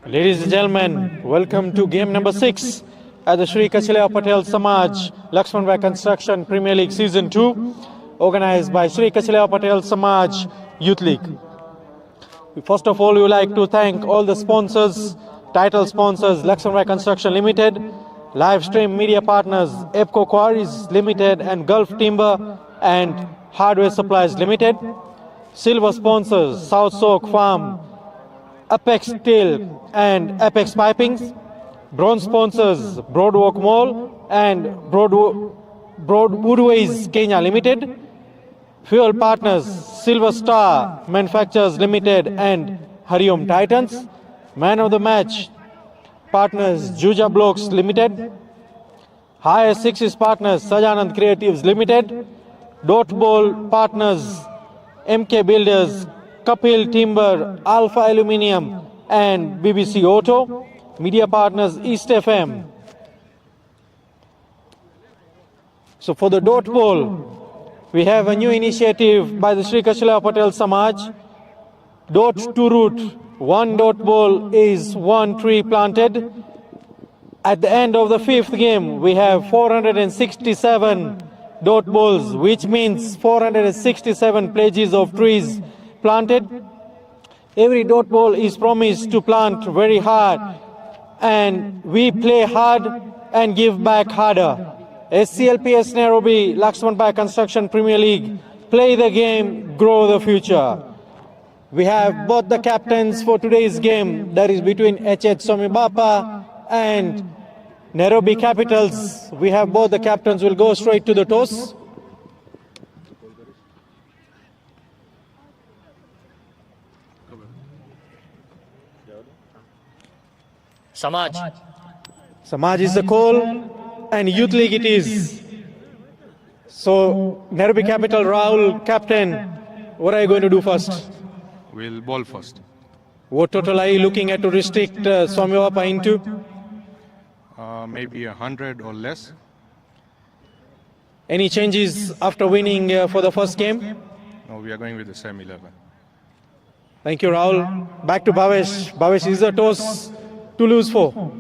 Ladies and gentlemen, welcome to game number 6 at the Sri Kachalewa Patel Samaj LAXMANBHAI Construction Premier League Season 2, organized by Sri Kachalewa Patel Samaj Youth League. First of all, we would like to thank all the sponsors, title sponsors, LAXMANBHAI Construction Limited, live stream media partners, EPCO Quarries Limited and Gulf Timber and Hardware Supplies Limited, silver sponsors, South Soak Farm, Apex Steel and Apex Pipings, bronze sponsors, Broadwalk Mall and Broadwoodways Kenya Limited, fuel partners, Silver Star Manufacturers Limited and Hariom Titans, man of the match partners, Juja Blocks Limited, higher sixes partners, Sajanand Creatives Limited, dot ball partners, MK Builders, Kapil Timber, Alpha Aluminium and BBC Auto, media partners East FM. So for the dot ball, we have a new initiative by the Sri Kachalewa Patel Samaj. Dot to root, one dot ball is one tree planted. At the end of the 5th game, we have 467 dot balls, which means 467 pledges of trees planted. Every dot ball is promised to plant very hard, and we play hard and give back harder. SCLPS Nairobi, LAXMANBHAI Construction Premier League, play the game, grow the future. We have both the captains for today's game, that is between Swami Bapa and Nairobi Capitals. We have both the captains will go straight to the toss. Samaj. Samaj is the call and Youth League it is. So Nairobi Capital, Rahul, captain, what are you going to do first? We'll ball first. What total are you looking at to restrict Swami Bapa into? Maybe 100 or less. Any changes after winning for the first game? No, we are going with the same 11. Thank you, Rahul. Back to Bhavesh. Bhavesh, is the toss to lose for?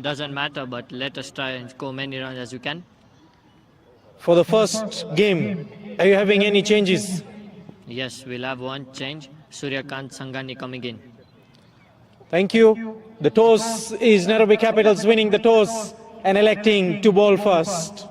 Doesn't matter, but let us try and score many runs as we can. For the first game, are you having any changes? Yes, we'll have one change. Suryakant Sangani coming in. Thank you. The toss is Nairobi Capitals winning the toss and electing to bowl first.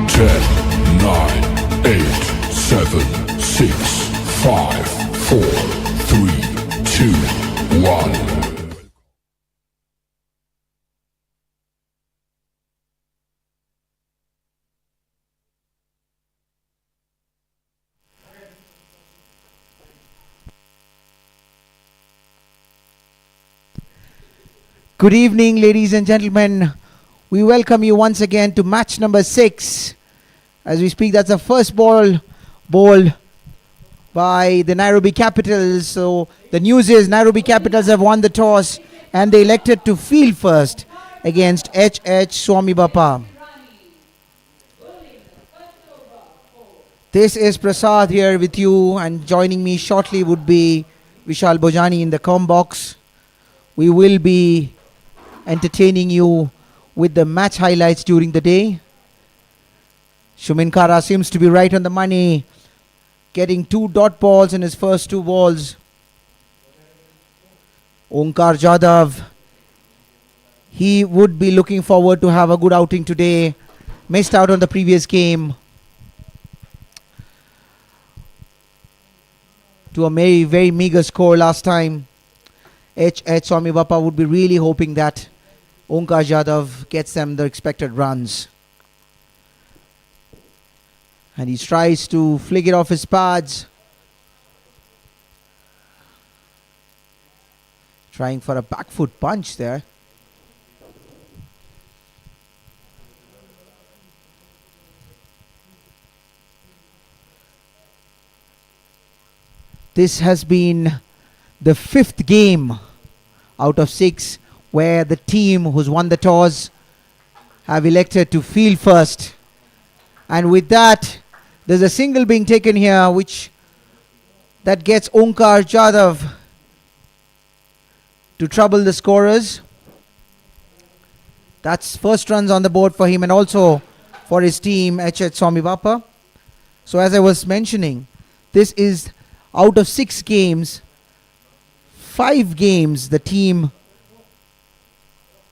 Ten, nine, 8, 7, 6, 5, 4, 3, 2, 1. Good evening, ladies and gentlemen. We welcome you once again to match number 6. As we speak, that's the first ball bowled by the Nairobi Capitals. So the news is Nairobi Capitals have won the toss and they elected to field first against Swami Bapa. This is Prasad here with you, and joining me shortly would be Vishal Bojani in the comm box. We will be entertaining you with the match highlights during the day. Shumin Kara seems to be right on the money, getting 2 dot balls in his first 2 balls. Onkar Jadhav, he would be looking forward to have a good outing today. Missed out on the previous game to a very, very meager score last time. Swami Bapa would be really hoping that Onkar Jadhav gets them the expected runs. And he tries to flick it off his pads. Trying for a back foot punch there. This has been the 5th game out of 6 where the team who's won the toss have elected to field first. And with that, there's a single being taken here that gets Onkar Jadhav to trouble the scorers. That's first runs on the board for him and also for his team, Swami Bapa. So as I was mentioning, this is out of 6 games, 5 games, the team,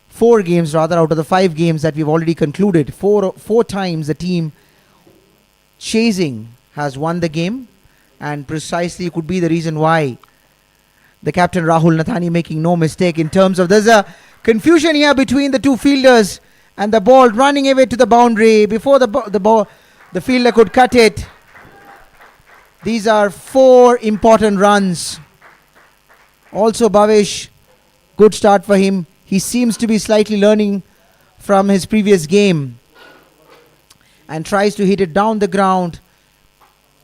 4 games rather, out of the 5 games that we've already concluded, 4 times the team chasing has won the game, and precisely could be the reason why the captain Rahul Nathani making no mistake in terms of there's a confusion here between the two fielders and the ball running away to the boundary before the fielder could cut it. These are 4 important runs. Also Bhavesh, good start for him. He seems to be slightly learning from his previous game and tries to hit it down the ground.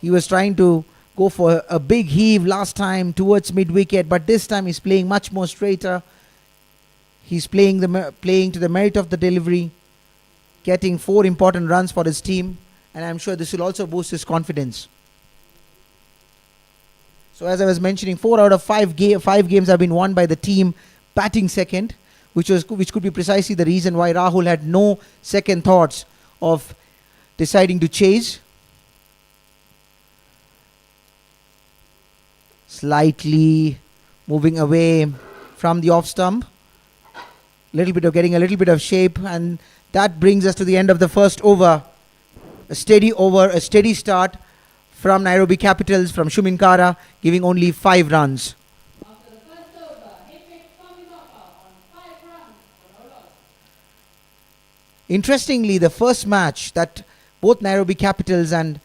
He was trying to go for a big heave last time towards mid-wicket, but this time he's playing much more straighter. He's playing to the merit of the delivery, getting 4 important runs for his team, and I'm sure this will also boost his confidence. So as I was mentioning, 4 out of 5 games have been won by the team batting second, which could be precisely the reason why Rahul had no second thoughts of deciding to chase. Slightly moving away from the off stump. Getting a little bit of shape, and that brings us to the end of the first over. A steady start from Nairobi Capitals, from Shumin Kara, giving only 5 runs. After the first over, hit pick Swami Bapa on 5 runs for no loss. Interestingly, the first match that both Nairobi Capitals and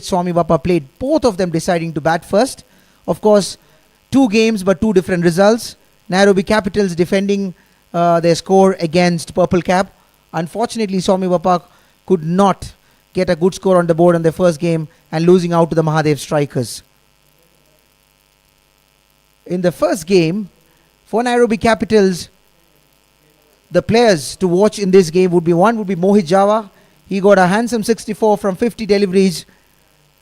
Swami Bapa played, both of them deciding to bat first. Of course, 2 games but 2 different results. Nairobi Capitals defending their score against Purple Cap. Unfortunately, Swami Bapa could not get a good score on the board in their first game and losing out to the Mahadev Strikers. In the first game, for Nairobi Capitals, the players to watch in this game would be Mohit Jhawa. He got a handsome 64 from 50 deliveries,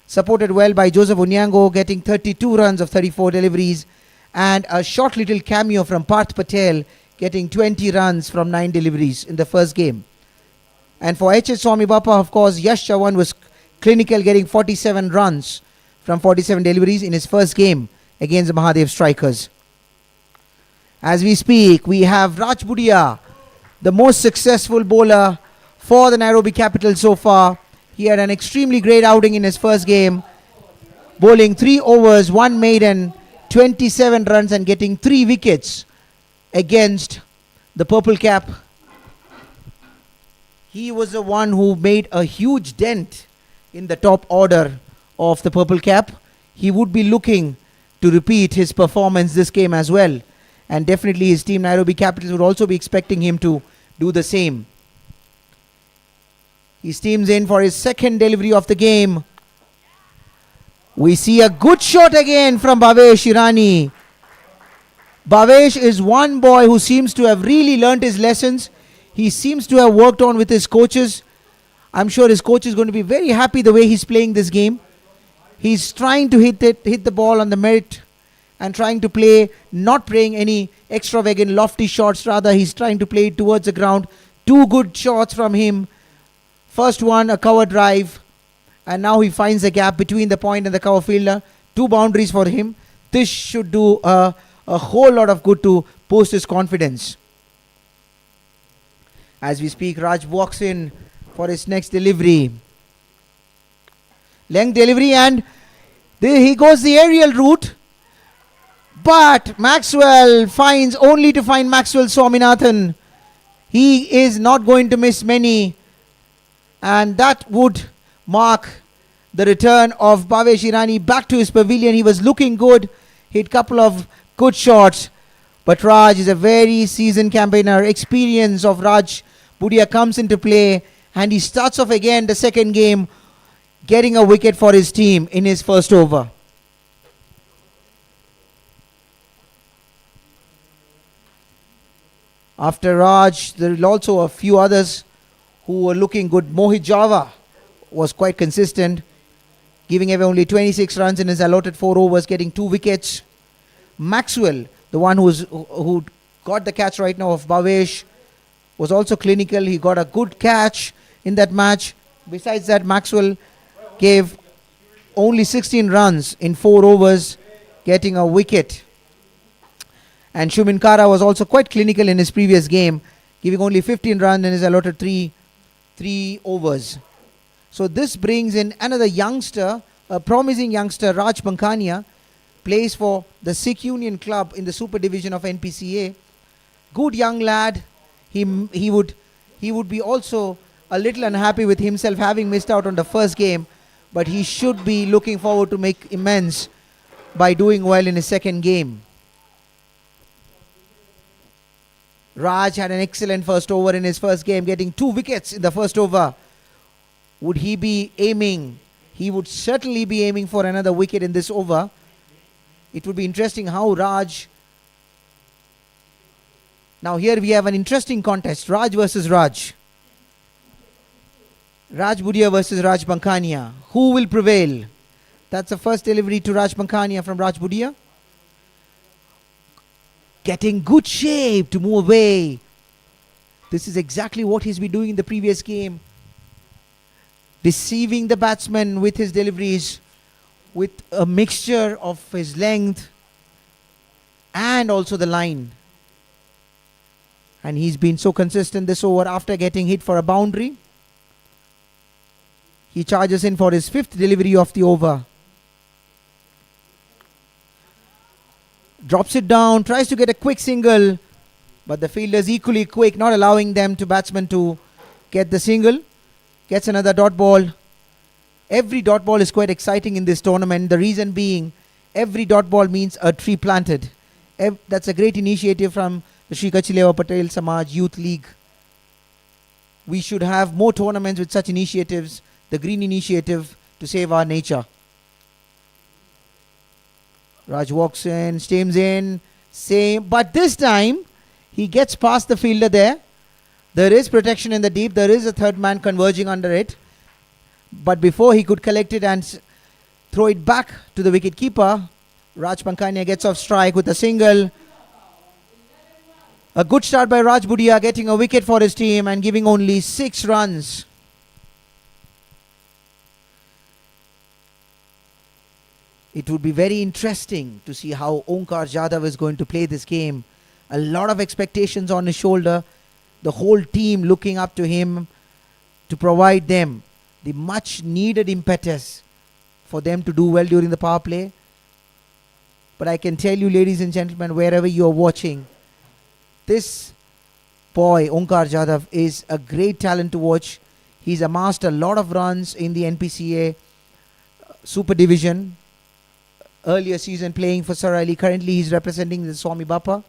supported well by Joseph Onyango, getting 32 runs of 34 deliveries, and a short little cameo from Parth Patel, getting 20 runs from 9 deliveries in the first game. And for Swami Bapa, of course, Yash Chavan was clinical, getting 47 runs from 47 deliveries in his first game against the Mahadev Strikers. As we speak, we have Raj Budia, the most successful bowler for the Nairobi Capitals so far. He had an extremely great outing in his first game, bowling 3 overs, 1 maiden, 27 runs and getting 3 wickets against the Purple Cap. He was the one who made a huge dent in the top order of the Purple Cap. He would be looking to repeat his performance this game as well. And definitely his team Nairobi Capitals would also be expecting him to do the same. He steams in for his second delivery of the game. We see a good shot again from Bhavesh Irani. Bhavesh is one boy who seems to have really learnt his lessons. He seems to have worked on with his coaches. I'm sure his coach is going to be very happy the way he's playing this game. He's trying to hit the ball on the merit and trying to play, not playing any extravagant lofty shots. Rather, he's trying to play it towards the ground. 2 good shots from him. First one, a cover drive. And now he finds a gap between the point and the cover fielder. 2 boundaries for him. This should do a whole lot of good to boost his confidence. As we speak, Raj walks in for his next delivery. Length delivery, and there he goes the aerial route. But Maxwell finds only to find Maxwell Swaminathan. He is not going to miss many. And that would mark the return of Bhavesh Irani back to his pavilion. He was looking good, hit couple of good shots. But Raj is a very seasoned campaigner. Experience of Raj Budia comes into play, and he starts off again the second game, getting a wicket for his team in his first over. After Raj, there are also a few others who were looking good. Mohit Jhawa was quite consistent, giving away only 26 runs in his allotted 4 overs, getting 2 wickets. Maxwell, the one who got the catch right now of Bhavesh, was also clinical. He got a good catch in that match. Besides that, Maxwell gave only 16 runs in 4 overs, getting a wicket. And Shumin Kara was also quite clinical in his previous game, giving only 15 runs in his allotted 3 overs. So this brings in another youngster, a promising youngster, Raj Pankania, plays for the Sikh Union Club in the Super Division of NPCA. Good young lad. He would be also a little unhappy with himself having missed out on the first game, but he should be looking forward to make amends by doing well in his second game. Raj had an excellent first over in his first game, getting 2 wickets in the first over. Would he be aiming? He would certainly be aiming for another wicket in this over. It would be interesting how Raj... Now here we have an interesting contest. Raj versus Raj. Raj Budia versus Raj Pankania. Who will prevail? That's the first delivery to Raj Pankania from Raj Budia. Getting good shape to move away. This is exactly what he's been doing in the previous game. Deceiving the batsman with his deliveries, with a mixture of his length and also the line. And he's been so consistent this over. After getting hit for a boundary, he charges in for his 5th delivery of the over. Drops it down, tries to get a quick single, but the fielder's equally quick, not allowing them to batsman to get the single. Gets another dot ball. Every dot ball is quite exciting in this tournament. The reason being, every dot ball means a tree planted. That's a great initiative from the Sri Kachileva Patel Samaj Youth League. We should have more tournaments with such initiatives. The Green Initiative to save our nature. Raj walks in, steams in, same, but this time he gets past the fielder there. There is protection in the deep. There is a third man converging under it. But before he could collect it and throw it back to the wicket keeper, Raj Pankania gets off strike with a single. A good start by Raj Budia, getting a wicket for his team and giving only 6 runs. It would be very interesting to see how Onkar Jadhav is going to play this game. A lot of expectations on his shoulder. The whole team looking up to him to provide them the much needed impetus for them to do well during the power play. But I can tell you, ladies and gentlemen, wherever you are watching, this boy, Onkar Jadhav, is a great talent to watch. He's amassed a lot of runs in the NPCA Super Division. Earlier season playing for Saraili. Currently he's representing the Swami Bapa.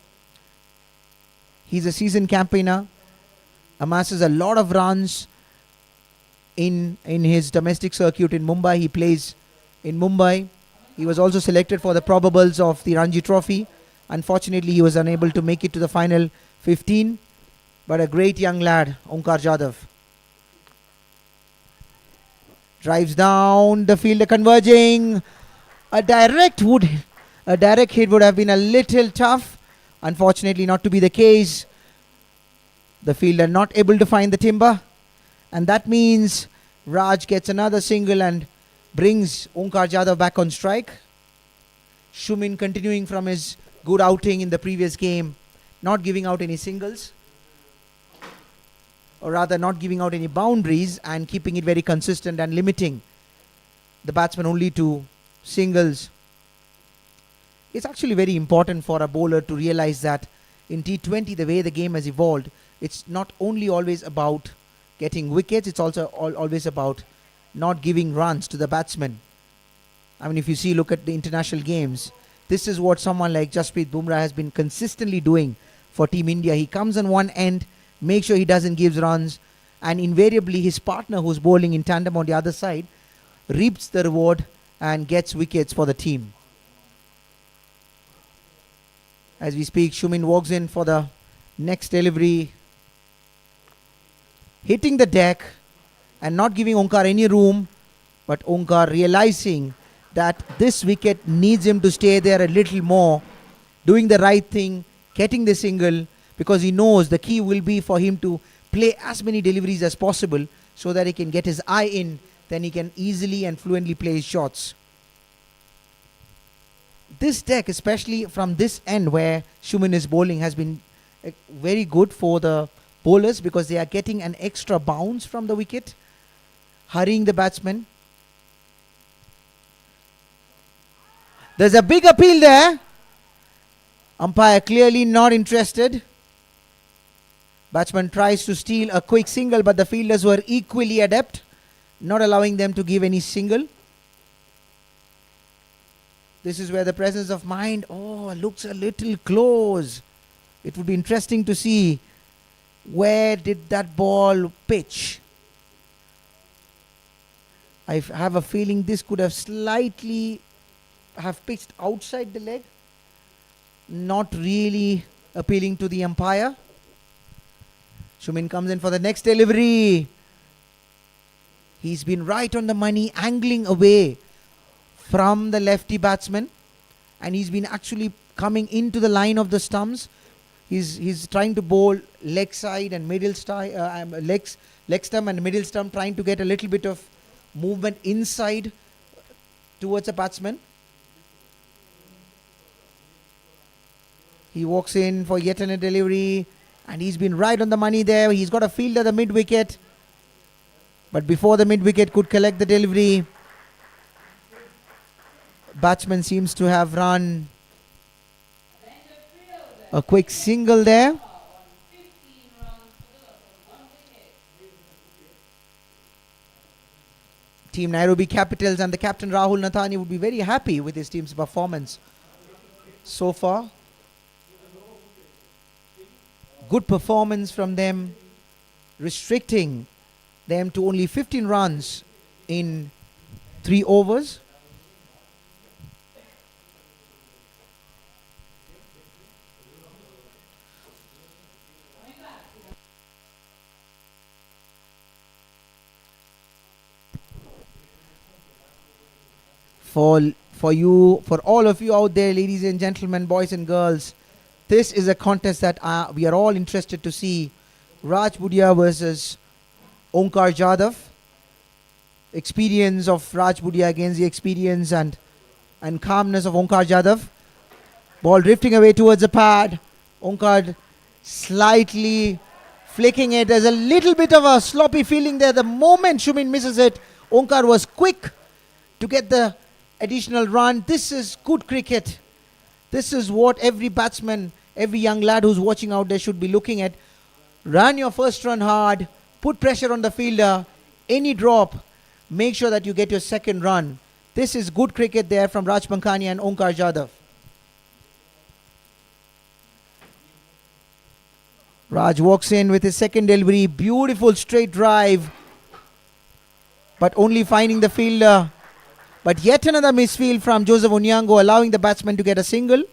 He's a seasoned campaigner. Amasses a lot of runs in his domestic circuit in Mumbai. He plays in Mumbai. He was also selected for the probables of the Ranji Trophy. Unfortunately, he was unable to make it to the final 15. But a great young lad, Onkar Jadhav. Drives down, the fielder converging. A direct hit would have been a little tough. Unfortunately, not to be the case. The fielder not able to find the timber. And that means Raj gets another single and brings Onkar Jadhav back on strike. Shumin continuing from his good outing in the previous game, not giving out any singles. Or rather, not giving out any boundaries and keeping it very consistent and limiting the batsman only to singles. It's actually very important for a bowler to realize that in T20, the way the game has evolved, it's not only always about getting wickets, it's also always about not giving runs to the batsman. I mean, if you see, look at the international games, this is what someone like Jasprit Bumrah has been consistently doing for Team India. He comes on one end, makes sure he doesn't give runs, and invariably his partner who's bowling in tandem on the other side reaps the reward and gets wickets for the team. As we speak, Shumin walks in for the next delivery, hitting the deck and not giving Onkar any room, but Onkar realizing that this wicket needs him to stay there a little more, doing the right thing, getting the single, because he knows the key will be for him to play as many deliveries as possible so that he can get his eye in, then he can easily and fluently play his shots. This deck, especially from this end where Shumin is bowling, has been very good for the bowlers because they are getting an extra bounce from the wicket, hurrying the batsman. There's a big appeal there. Umpire clearly not interested. Batsman tries to steal a quick single, but the fielders were equally adept, not allowing them to give any single. This is where the presence of mind, looks a little close. It would be interesting to see where did that ball pitch. I have a feeling this could have slightly have pitched outside the leg. Not really appealing to the umpire. Shumin comes in for the next delivery. He's been right on the money, angling away from the lefty batsman, and he's been actually coming into the line of the stumps. He's trying to bowl leg side and middle leg stump and middle stump, trying to get a little bit of movement inside towards the batsman. He walks in for yet another delivery, and he's been right on the money there. He's got a fielder the mid wicket, but before the mid wicket could collect the delivery, batsman seems to have run a quick single there. Team Nairobi Capitals and the captain Rahul Nathani would be very happy with his team's performance so far. Good performance from them, restricting them to only 15 runs in 3 overs. For all of you out there, ladies and gentlemen, boys and girls, this is a contest that we are all interested to see. Raj Budia versus Onkar Jadhav. Experience of Raj Budia against the experience and calmness of Onkar Jadhav. Ball drifting away towards the pad. Onkar slightly flicking it. There's a little bit of a sloppy feeling there. The moment Shumin misses it, Onkar was quick to get the additional run. This is good cricket. This is what every batsman, every young lad who's watching out there should be looking at. Run your first run hard, put pressure on the fielder, any drop, make sure that you get your second run. This is good cricket there from Raj Pankhania and Onkar Jadhav. Raj walks in with his second delivery, beautiful straight drive, but only finding the fielder. But yet another misfield from Joseph Onyango, allowing the batsman to get a single.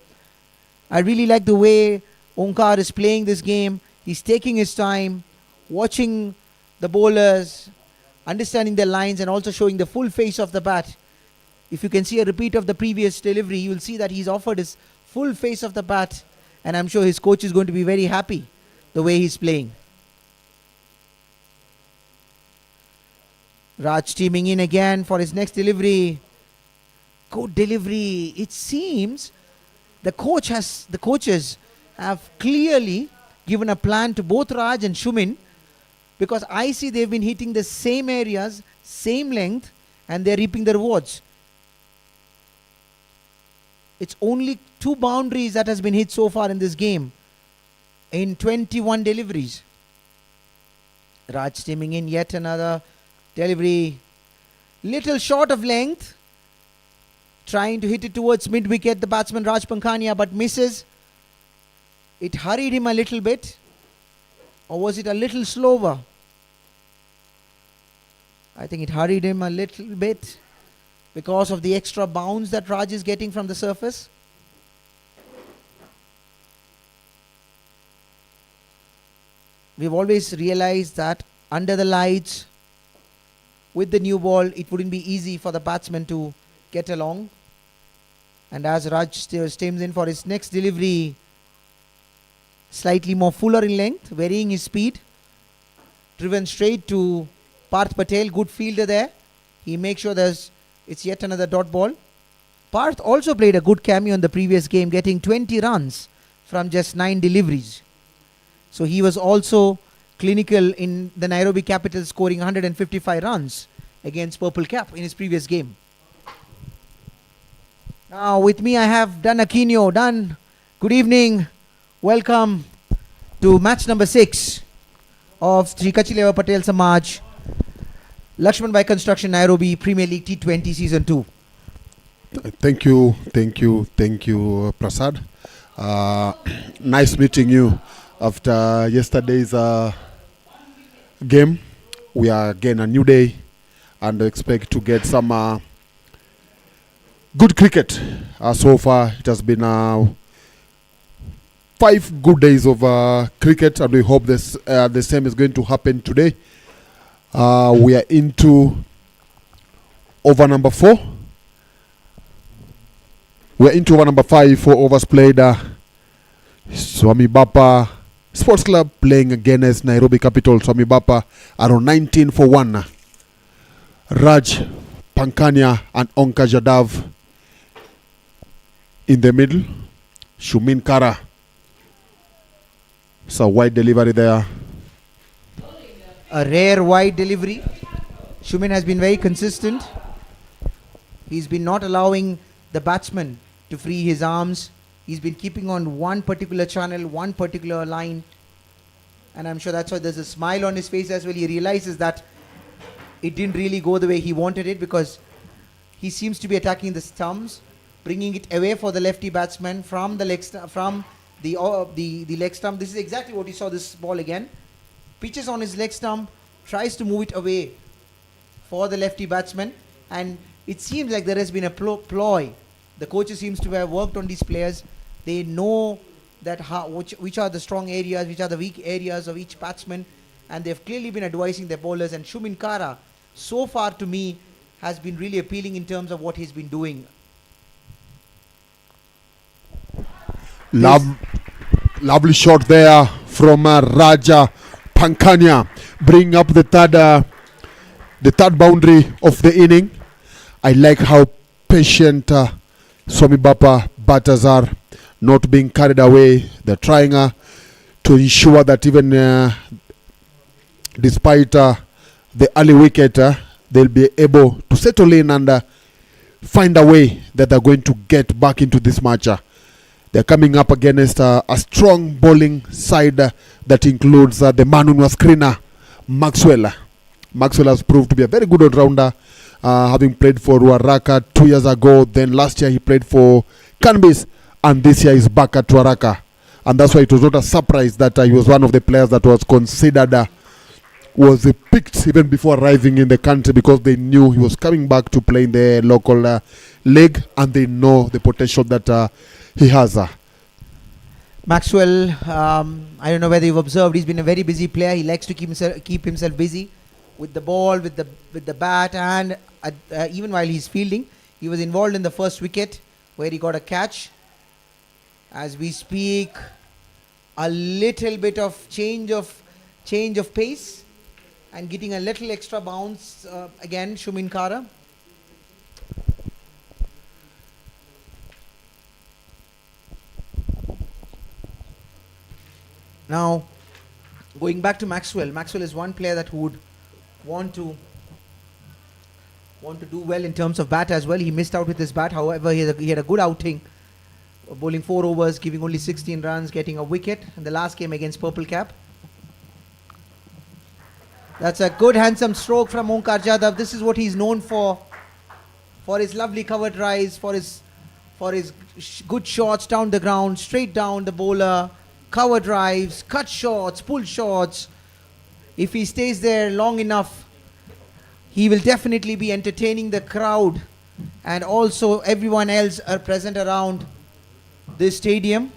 I really like the way Onkar is playing this game. He's taking his time, watching the bowlers, understanding their lines, and also showing the full face of the bat. If you can see a repeat of the previous delivery, you will see that he's offered his full face of the bat, and I'm sure his coach is going to be very happy the way he's playing. Raj teaming in again for his next delivery. Good delivery. It seems the coaches have clearly given a plan to both Raj and Shumin, because I see they've been hitting the same areas, same length, and they're reaping the rewards. It's only 2 boundaries that has been hit so far in this game in 21 deliveries. Raj steaming in yet another delivery, little short of length, trying to hit it towards mid wicket, the batsman Raj Pankhania, but misses. It hurried him a little bit, or was it a little slower? I think it hurried him a little bit because of the extra bounce that Raj is getting from the surface. We've always realized that under the lights, with the new ball, it wouldn't be easy for the batsman to get along. And as Raj steams in for his next delivery, slightly more fuller in length, varying his speed, driven straight to Parth Patel, good fielder there. He makes sure it's yet another dot ball. Parth also played a good cameo in the previous game, getting 20 runs from just 9 deliveries. So he was also clinical in the Nairobi Capitals, scoring 155 runs against Purple Cap in his previous game. Now with me I have Dan Aquino. Dan, good evening. Welcome to match number 6 of Sri Kachileva Patel Samaj LAXMANBHAI Construction Nairobi Premier League T20 Season 2. Thank you, Prasad. Nice meeting you after yesterday's game. We are again a new day and expect to get some good cricket. So far, it has been 5 good days of cricket, and we hope the same is going to happen today. We are into over number 4. We are into over number 5, 4 overs played. Swami Bapa Sports Club playing against Nairobi Capital. Swami Bapa are on 19 for 1. Raj Pankhania and Onka Jadav in the middle. Shumin Kara. So wide delivery there. A rare wide delivery. Shumin has been very consistent. He's been not allowing the batsman to free his arms. He's been keeping on one particular channel, one particular line. And I'm sure that's why there's a smile on his face as well. He realizes that it didn't really go the way he wanted it, because he seems to be attacking the stumps, bringing it away for the lefty batsman from the leg the leg stump. This is exactly what he saw this ball again. Pitches on his leg stump, tries to move it away for the lefty batsman, and it seems like there has been a ploy. The coaches seems to have worked on these players. They know that which are the strong areas, which are the weak areas of each batsman, and they've clearly been advising their bowlers. And Shumin Kara, so far to me, has been really appealing in terms of what he's been doing. Lovely shot there from Raja Pankhania, bring up the third boundary of the inning. I like how patient Swami Bapa batters are, not being carried away. They're trying to ensure that even despite the early wicket, they'll be able to settle in and find a way that they're going to get back into this match. They're coming up against a strong bowling side that includes the man who was screener, Maxwell. Maxwell has proved to be a very good all-rounder, having played for Ruaraka 2 years ago. Then last year he played for Canbis, and this year he's back at Ruaraka. And that's why it was not a surprise that he was one of the players that was considered, was picked even before arriving in the country, because they knew he was coming back to play in the local league, and they know the potential that he has. Maxwell, I don't know whether you've observed, he's been a very busy player. He likes to keep himself busy with the ball, with the bat, and even while he's fielding. He was involved in the first wicket where he got a catch. As we speak, a little bit of change of pace and getting a little extra bounce again, Shumin Kara. Now, going back to Maxwell. Maxwell is one player that would want to do well in terms of bat as well. He missed out with his bat. However, he had a good outing bowling 4 overs, giving only 16 runs, getting a wicket in the last game against Purple Cap. That's a good handsome stroke from Onkar Jadhav. This is what he's known for his lovely cover drives, for his good shots down the ground, straight down the bowler, cover drives, cut shots, pull shots. If he stays there long enough, he will definitely be entertaining the crowd and also everyone else are present around this stadium.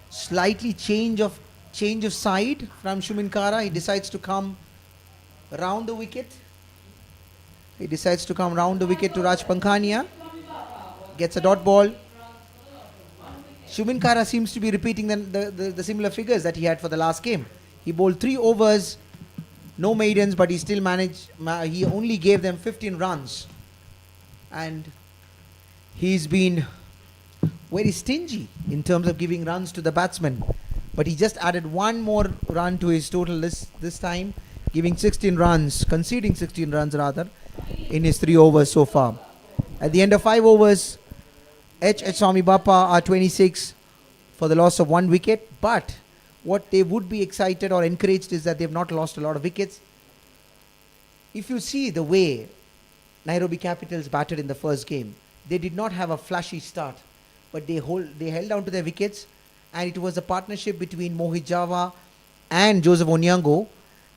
Slightly change of side from Shuminkara. He decides to come round the wicket. He decides to come round the wicket to Raj Pankhania. Gets a dot ball. Shuminkara seems to be repeating the similar figures that he had for the last game. He bowled 3 overs, no maidens, but he still managed, he only gave them 15 runs. And he's been very stingy in terms of giving runs to the batsmen. But he just added one more run to his total this time, giving 16 runs, conceding 16 runs rather, in his 3 overs so far. At the end of 5 overs, Swami Bapa are 26 for the loss of 1 wicket. But what they would be excited or encouraged is that they've not lost a lot of wickets. If you see the way Nairobi Capitals batted in the first game, they did not have a flashy start, but they held on to their wickets, and it was a partnership between Mohit Jhawa and Joseph Onyango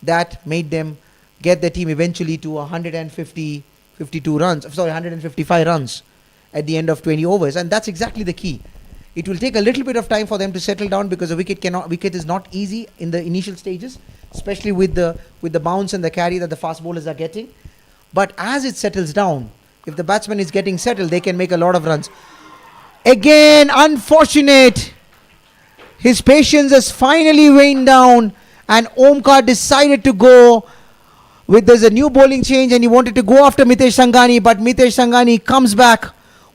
that made them get the team eventually to 155 runs at the end of 20 overs, and that's exactly the key. It will take a little bit of time for them to settle down because a wicket is not easy in the initial stages, especially with the bounce and the carry that the fast bowlers are getting. But as it settles down, if the batsman is getting settled, they can make a lot of runs. Again, unfortunate. His patience has finally waned down, and Omkar decided to go with, there's a new bowling change, and he wanted to go after Mitesh Sangani, but Mitesh Sangani comes back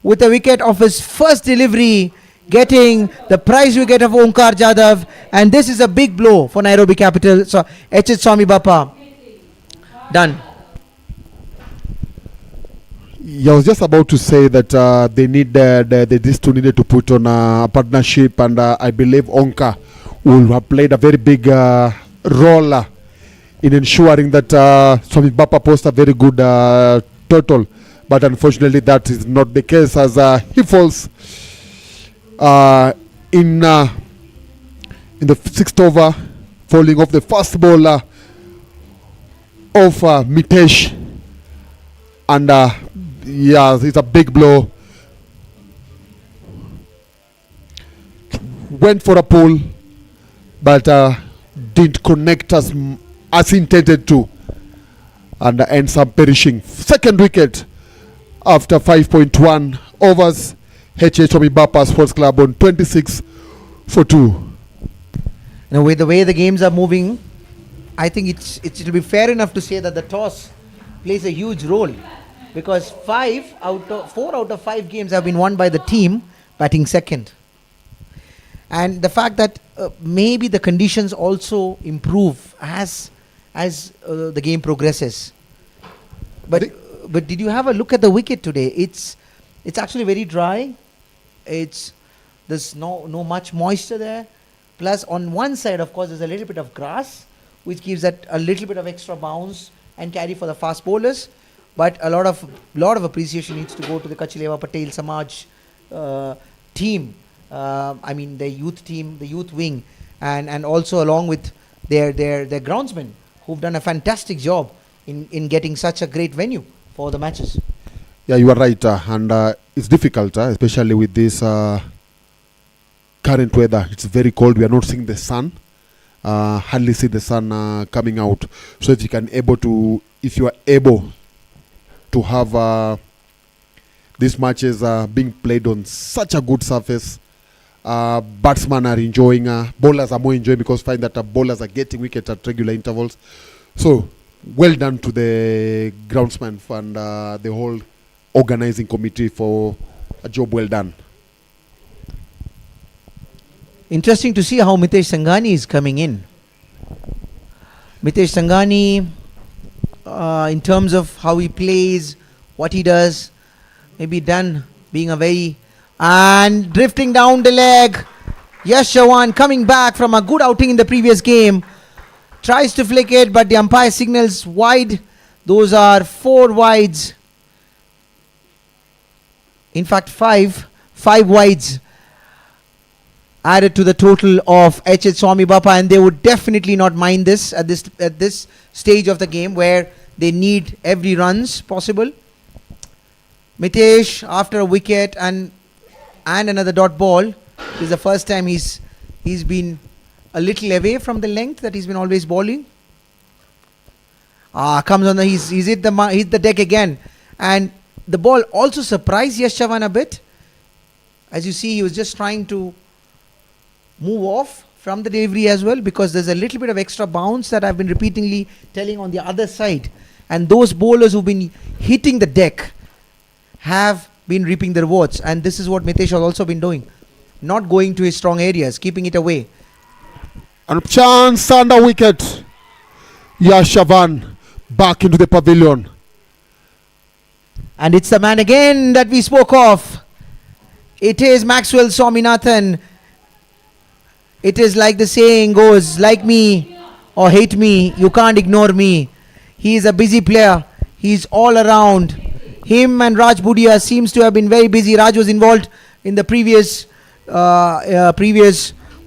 with a wicket of his first delivery, getting the prize wicket of Onkar Jadhav, and this is a big blow for Nairobi Capital. So, Swami Bapa done. Yeah, I was just about to say that these two needed to put on a partnership, and I believe Onka will have played a very big role in ensuring that Swami Bapa posts a very good total. But unfortunately, that is not the case, as he falls in the 6th over, falling off the fast bowler of Mitesh, and yeah, it's a big blow. Went for a pull, but didn't connect as intended to, and ends up perishing. Second wicket after 5.1 overs. Swami Bapa Sports Club on 26 for 2. Now, with the way the games are moving, I think it'll be fair enough to say that the toss plays a huge role, because 4 out of 5 games have been won by the team batting second. And the fact that maybe the conditions also improve as the game progresses. But did you have a look at the wicket today? It's actually very dry. There's no much moisture there. Plus, on one side, of course, there's a little bit of grass, which gives that a little bit of extra bounce and carry for the fast bowlers. But a lot of appreciation needs to go to the Kachileva Patel Samaj team. I mean, the youth team, the youth wing, and also along with their groundsmen, who've done a fantastic job in getting such a great venue for the matches. Yeah, you are right, and it's difficult, especially with this current weather. It's very cold. We are not seeing the sun. Hardly see the sun coming out. So if you are able to have these matches being played on such a good surface, batsmen are enjoying, bowlers are more enjoying, because find that bowlers are getting wickets at regular intervals. So well done to the groundsman and the whole organizing committee for a job well done. Interesting to see how Mitesh Sangani is coming in. Mitesh Sangani, in terms of how he plays, what he does, maybe done being a very... And drifting down the leg. Yash Jawan coming back from a good outing in the previous game. Tries to flick it, but the umpire signals wide. Those are 4 wides. In fact, 5 wides added to the total of H.H. Swami Bapa, and they would definitely not mind this at this stage of the game where they need every runs possible. Mitesh, after a wicket and another dot ball, this is the first time he's been a little away from the length that he's been always bowling. Comes on the, he's hit the deck again, and the ball also surprised Yash Jawan a bit. As you see, he was just trying to move off from the delivery as well, because there's a little bit of extra bounce that I've been repeatedly telling on the other side, and those bowlers who've been hitting the deck have been reaping the rewards, and this is what Mitesh has also been doing, not going to his strong areas, keeping it away. And chance under wicket. Yash Jawan back into the pavilion. And it's the man again that we spoke of. It is Maxwell Swaminathan. It is like the saying goes, like me or hate me, you can't ignore me. He is a busy player. He's all around. Him and Raj Budia seems to have been very busy. Raj was involved in the previous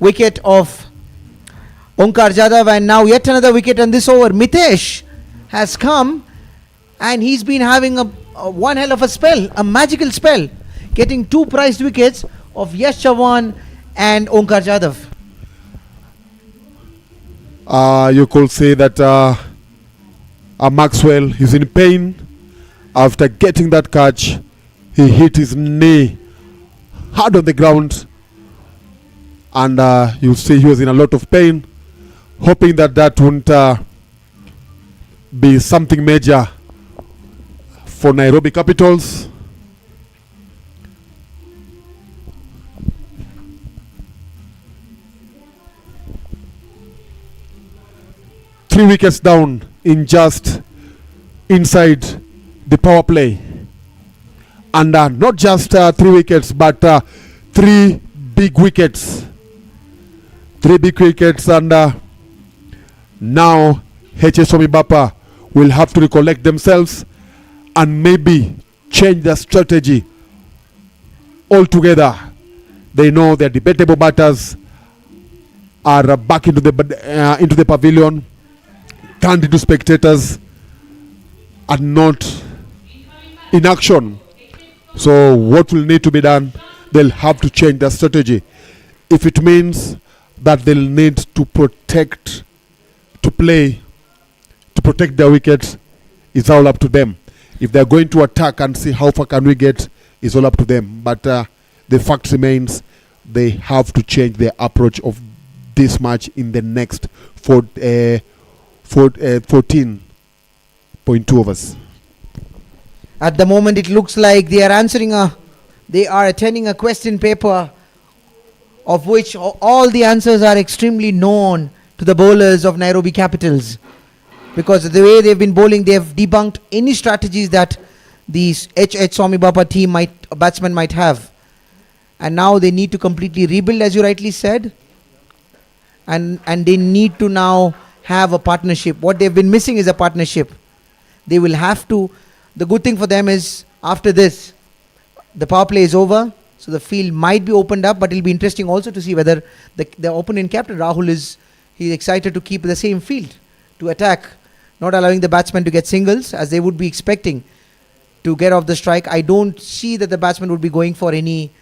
wicket of Onkar Jadhav, and now yet another wicket on this over. Mitesh has come, and he's been having a one hell of a spell, a magical spell, getting 2 prized wickets of Yash Jawan and Onkar Jadhav. You could say that Maxwell is in pain. After getting that catch, he hit his knee hard on the ground, and you see he was in a lot of pain, hoping that wouldn't be something major for Nairobi Capitals. Three wickets down in just inside the power play, and not just 3 wickets, but 3 big wickets. 3 big wickets, and now H.S. Swami Bapa will have to recollect themselves and maybe change their strategy altogether. They know their debatable batters are back into the pavilion, turned into spectators, and not in action. So what will need to be done? They'll have to change their strategy. If it means that they'll need to protect their wickets, it's all up to them. If they're going to attack and see how far can we get, it's all up to them. But the fact remains, they have to change their approach of this match in the next 14.2 overs. At the moment, it looks like they are attending a question paper, of which all the answers are extremely known to the bowlers of Nairobi Capitals, because the way they've been bowling, they have debunked any strategies that the H.H. Swami Bapa team batsmen might have, and now they need to completely rebuild, as you rightly said, and they need to now have a partnership. What they've been missing is a partnership. They will have to. The good thing for them is, after this, the power play is over, so the field might be opened up, but it'll be interesting also to see whether the opponent captain Rahul he's excited to keep the same field to attack, not allowing the batsmen to get singles as they would be expecting to get off the strike. I don't see that the batsmen would be going for any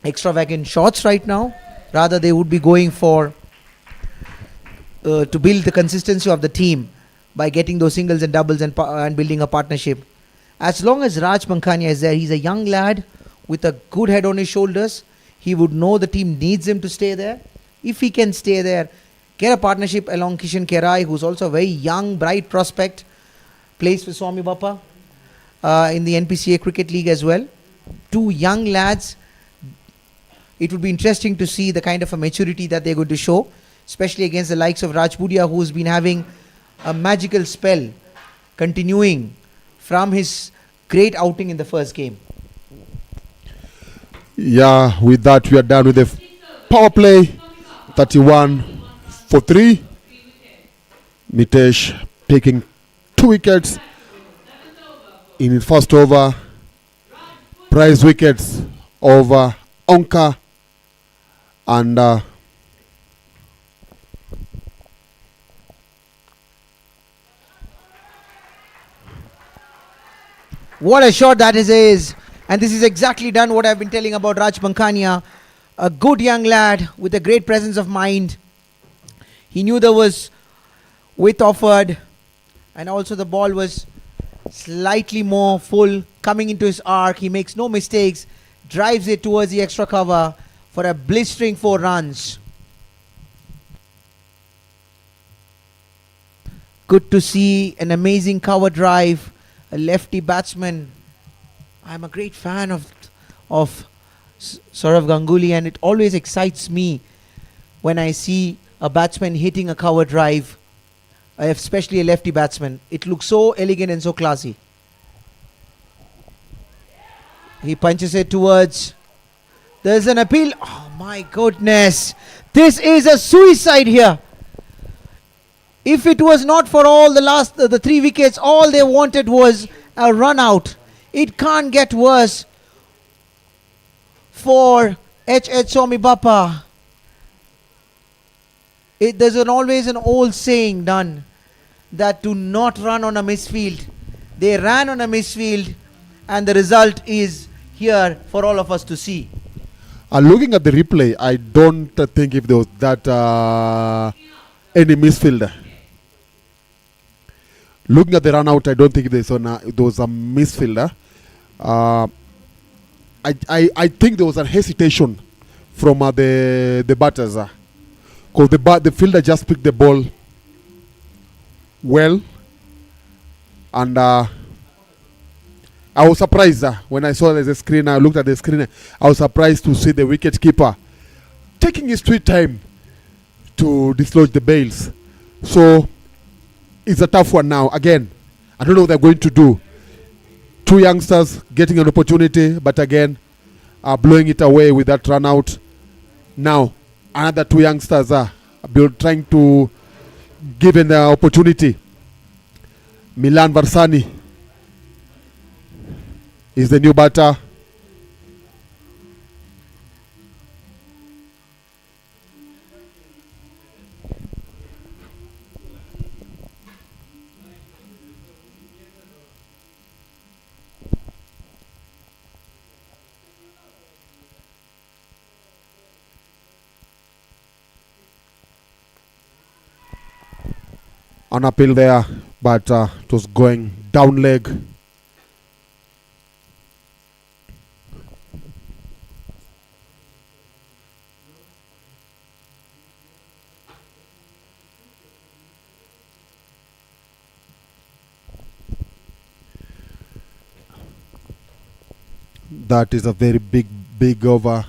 extravagant shots right now. Rather, they would be going for to build the consistency of the team by getting those singles and doubles and building a partnership. As long as Raj Mankhania is there, he's a young lad with a good head on his shoulders. He would know the team needs him to stay there. If he can stay there, get a partnership along Kishan Kerai, who's also a very young, bright prospect, plays for Swami Bapa in the NPCA Cricket League as well. 2 young lads. It would be interesting to see the kind of a maturity that they're going to show, especially against the likes of Rajpudia, who's been having a magical spell, continuing from his great outing in the first game. Yeah, with that we are done with the power play. 31 for 3. Mitesh picking 2 wickets in his first over. Prize wickets over Onka and What a shot that is. And this is exactly done what I've been telling about Raj Bankania. A good young lad with a great presence of mind. He knew there was width offered, and also the ball was slightly more full coming into his arc. He makes no mistakes, drives it towards the extra cover for a blistering 4 runs. Good to see an amazing cover drive, a lefty batsman. I'm a great fan of Saurav Ganguly, and it always excites me when I see a batsman hitting a cover drive, especially a lefty batsman. It looks so elegant and so classy. He punches it towards. There's an appeal. Oh my goodness. This is a suicide here. If it was not for all the 3 wickets, all they wanted was a run out. It can't get worse for Swami Bapa. There's always an old saying done that do not run on a misfield. They ran on a misfield, and the result is here for all of us to see. looking at the replay, I don't think if there was that any misfielder. Looking at the run out, I don't think there was a misfielder. I think there was a hesitation from the batters, because the fielder just picked the ball well, and I was surprised when I saw the screen. I looked at the screen. I was surprised to see the wicket keeper taking his sweet time to dislodge the bails. So it's a tough one now. Again, I don't know what they're going to do. 2 youngsters getting an opportunity, but again, blowing it away with that run out. Now, another 2 youngsters are trying to give an opportunity. Milan Varsani is the new batter. On appeal there, but it was going down leg. That is a very big over.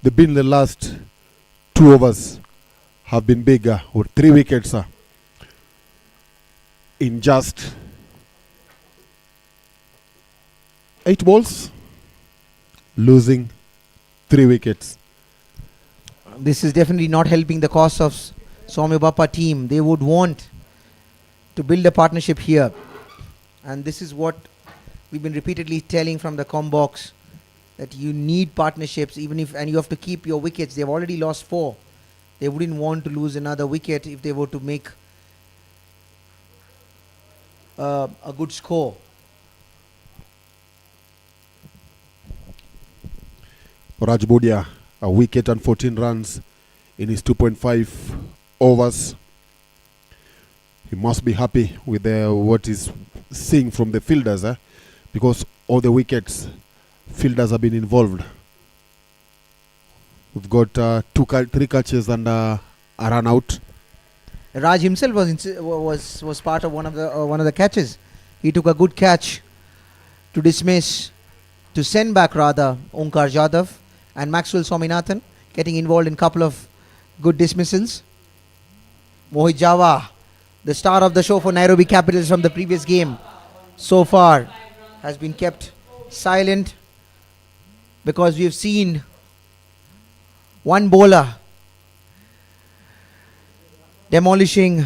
The last 2 overs have been bigger, or 3 wickets in just 8 balls, losing 3 wickets. This is definitely not helping the cause of Swami Bapa team. They would want to build a partnership here, and this is what we've been repeatedly telling from the com box, that you need partnerships, and you have to keep your wickets. They've already lost 4. They wouldn't want to lose another wicket if they were to make a good score. Rajbudia, a wicket and 14 runs in his 2.5 overs. He must be happy with what he's seeing from the fielders, because all the wickets, fielders have been involved. We've got 3 catches and a run out. Raj himself was part of one of the catches. He took a good catch to send back rather Onkar Jadhav, and Maxwell Swaminathan getting involved in a couple of good dismissals. Mohit Jhawa, the star of the show for Nairobi Capitals from the previous game, so far has been kept silent because we've seen one bowler demolishing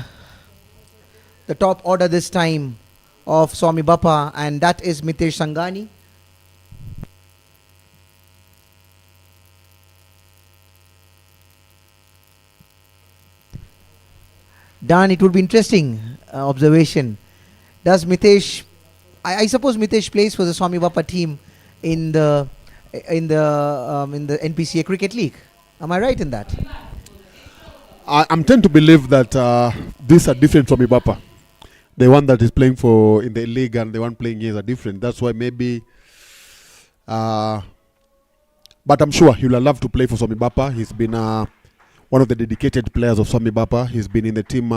the top order this time of Swami Bapa, and that is Mitesh Sangani. Dan, it would be interesting observation. Does Mitesh? I suppose Mitesh plays for the Swami Bapa team in the NPCA Cricket League. Am I right in that? I'm tend to believe that these are different from Ibapa. The one that is playing for in the league and the one playing here are different. That's why maybe. But I'm sure he will love to play for Swami Bapa. He's been one of the dedicated players of Swami Bapa. He's been in the team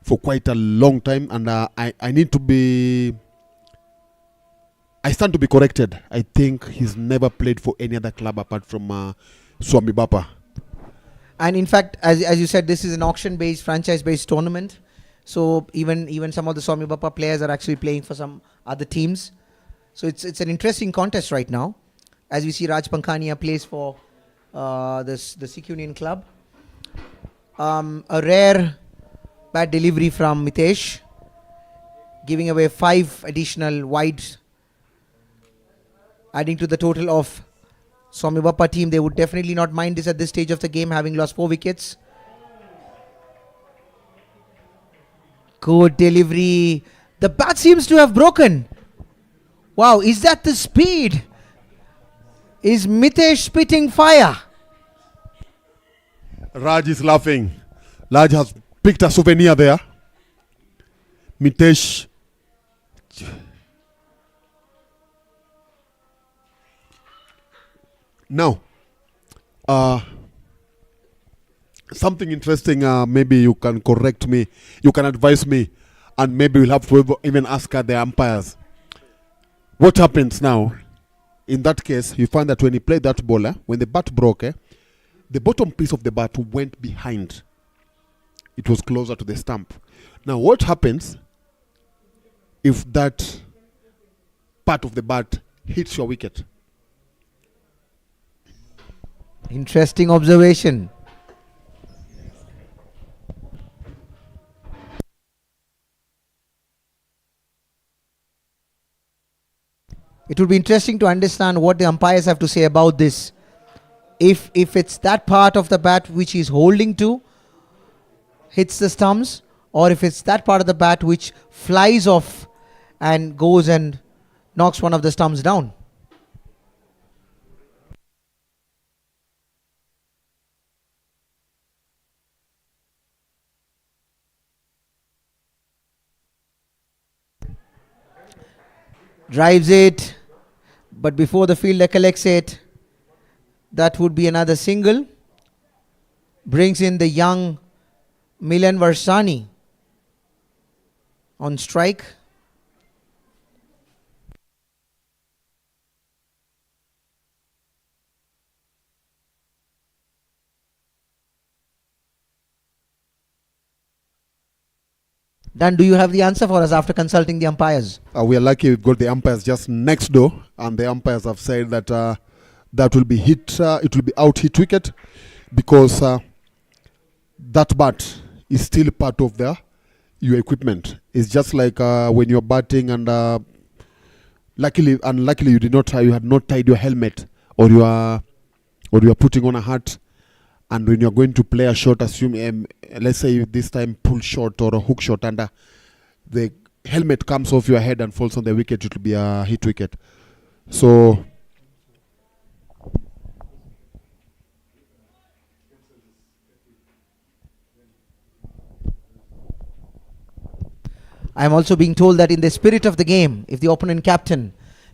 for quite a long time, and I need to be. I stand to be corrected. I think he's never played for any other club apart from Swami Bapa. And in fact, as you said, this is an auction-based, franchise-based tournament. So even some of the Swami Bapa players are actually playing for some other teams. So it's an interesting contest right now. As we see, Raj Pankhania plays for the Sikh Union Club. A rare bad delivery from Mitesh, giving away 5 additional wides, adding to the total of Swami Bapa team. They would definitely not mind this at this stage of the game, having lost 4 wickets. Good delivery. The bat seems to have broken. Wow, is that the speed? Is Mitesh spitting fire? Raj is laughing. Raj has picked a souvenir there. Mitesh. Now, something interesting, maybe you can correct me, you can advise me, and maybe we'll have to even ask the umpires. What happens now? In that case, you find that when he played that bowler, when the bat broke, the bottom piece of the bat went behind. It was closer to the stump. Now, what happens if that part of the bat hits your wicket? Interesting observation. It would be interesting to understand what the umpires have to say about this. If it's that part of the bat which he's holding to hits the stumps, or if it's that part of the bat which flies off and goes and knocks one of the stumps down. Drives it, but before the fielder collects it, that would be another single. Brings in the young Milan Varsani on strike. Dan, do you have the answer for us after consulting the umpires? We are lucky we've got the umpires just next door, and the umpires have said that that will be hit. It will be out hit wicket because that bat is still part of your equipment. It's just like when you're batting, and unluckily you had not tied your helmet, or you are putting on a hat. And when you're going to play a shot, assume, let's say this time pull shot or a hook shot, and the helmet comes off your head and falls on the wicket, it will be a hit wicket. So, I am also being told that in the spirit of the game, if the opponent captain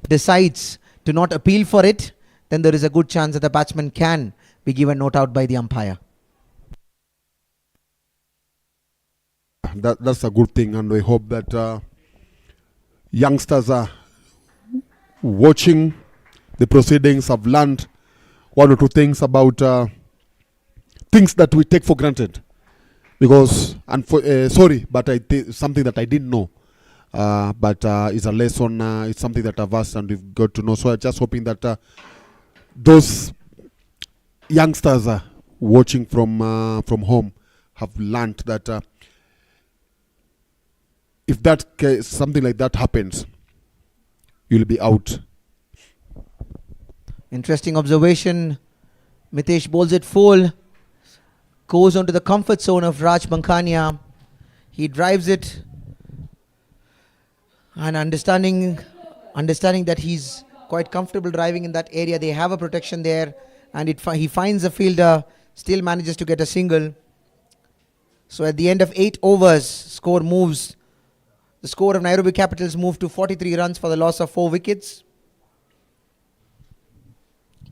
decides to not appeal for it, then there is a good chance that the batsman can be given not out by the umpire. that's a good thing, and we hope that youngsters are watching the proceedings, have learned one or two things about things that we take for granted. because sorry, but something that I didn't know. But it's a lesson. It's something that I've asked and we've got to know. So I'm just hoping that those youngsters watching from home have learned that if that case, something like that happens, you'll be out. Interesting observation. Mitesh bowls it full. Goes onto the comfort zone of Raj Bankhania. He drives it. And understanding that he's quite comfortable driving in that area. They have a protection there. And he finds the fielder. Still manages to get a single. So at the end of 8 overs, the score of Nairobi Capitals moved to 43 runs for the loss of 4 wickets.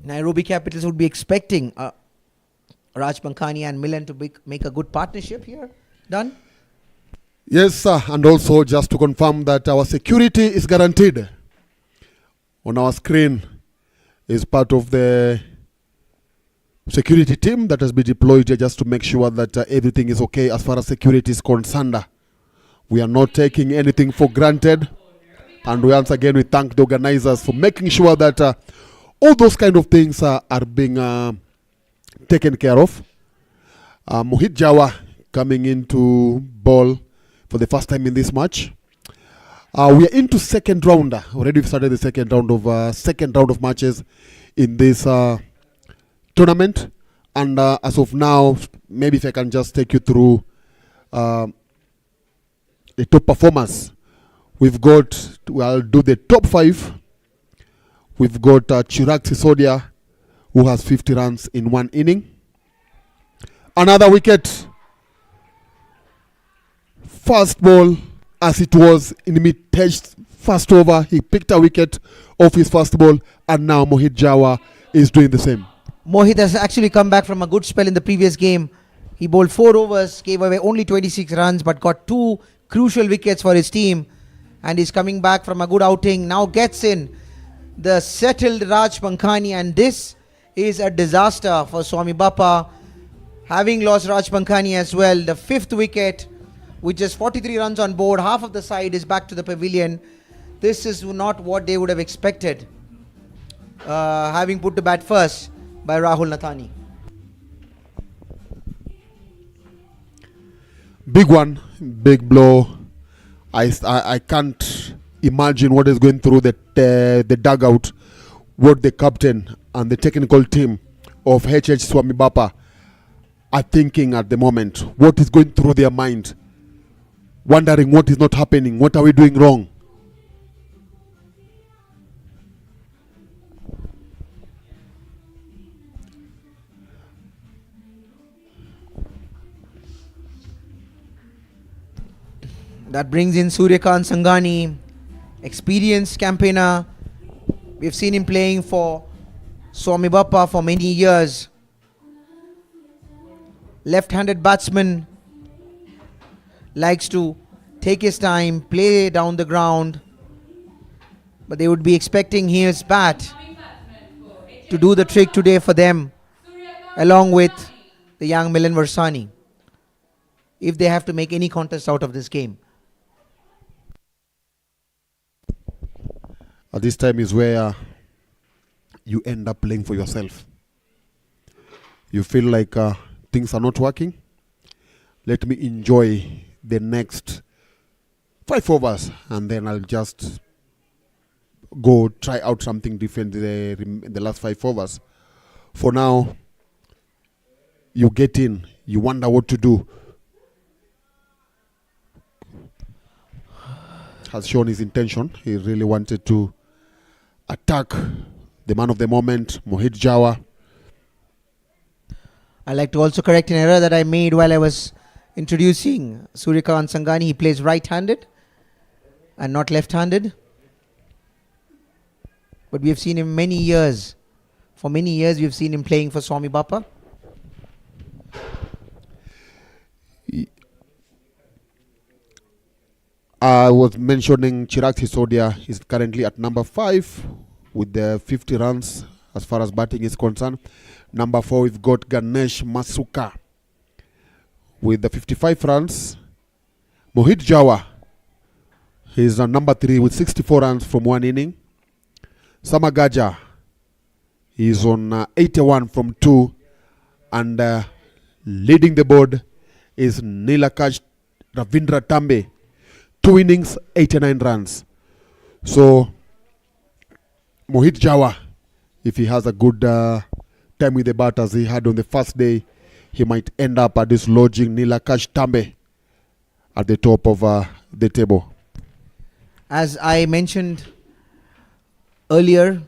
Nairobi Capitals would be expecting Raj Bankhania and Milan to make a good partnership here. Done? Yes, sir. And also just to confirm that our security is guaranteed. On our screen is part of the security team that has been deployed here just to make sure that everything is okay as far as security is concerned. We are not taking anything for granted. And once again, we thank the organizers for making sure that all those kind of things are being taken care of. Mohit Jhawa coming into ball for the first time in this match. We are into second round. Already we've started the second round of matches in this tournament. And as of now, maybe if I can just take you through the top performers. We've got, I'll do the top 5. We've got Chirag Sisodia, who has 50 runs in 1 inning. Another wicket. First ball, as it was in Mitesh's first over, he picked a wicket off his first ball, and now Mohit Jhawa is doing the same. Mohit has actually come back from a good spell in the previous game. He bowled 4 overs, gave away only 26 runs, but got 2 crucial wickets for his team. And he's coming back from a good outing. Now gets in the settled Raj Bankhania, and this is a disaster for Swami Bapa. Having lost Raj Bankhania as well, the 5th wicket, with just 43 runs on board, half of the side is back to the pavilion. This is not what they would have expected, having put to bat first by Rahul Nathani. Big one, big blow. I can't imagine what is going through the dugout, what the captain and the technical team of HH Swami Bapa are thinking at the moment. What is going through their mind? Wondering what is not happening. What are we doing wrong? That brings in Suryakant Sanghani, experienced campaigner. We've seen him playing for Swami Bapa for many years. Left-handed batsman, likes to take his time, play down the ground. But they would be expecting his bat to do the trick today for them, along with the young Milan Varsani, if they have to make any contest out of this game. This time is where you end up playing for yourself. You feel like things are not working. Let me enjoy the next 5 overs, and then I'll just go try out something different in the last 5 overs. For now, you get in, you wonder what to do. Has shown his intention. He really wanted to attack the man of the moment, Mohit Jhawa. I'd like to also correct an error that I made while I was introducing Suryakant Sanghani. He plays right-handed and not left-handed. But we have seen him many years. For many years, we've seen him playing for Swami Bapa. I was mentioning Chirag Sisodia is currently at number 5 with the 50 runs as far as batting is concerned. Number 4, we've got Ganesh Masuka with the 55 runs. Mohit Jhawa, he's on number 3 with 64 runs from one inning. Samagaja, he's on 81 from 2. And leading the board is Nilakaj Ravindra Tambe. 2 innings, 89 runs. So, Mohit Jhawa, if he has a good time with the bat as he had on the first day, he might end up dislodging Nilakaj Tambe at the top of the table. As I mentioned earlier,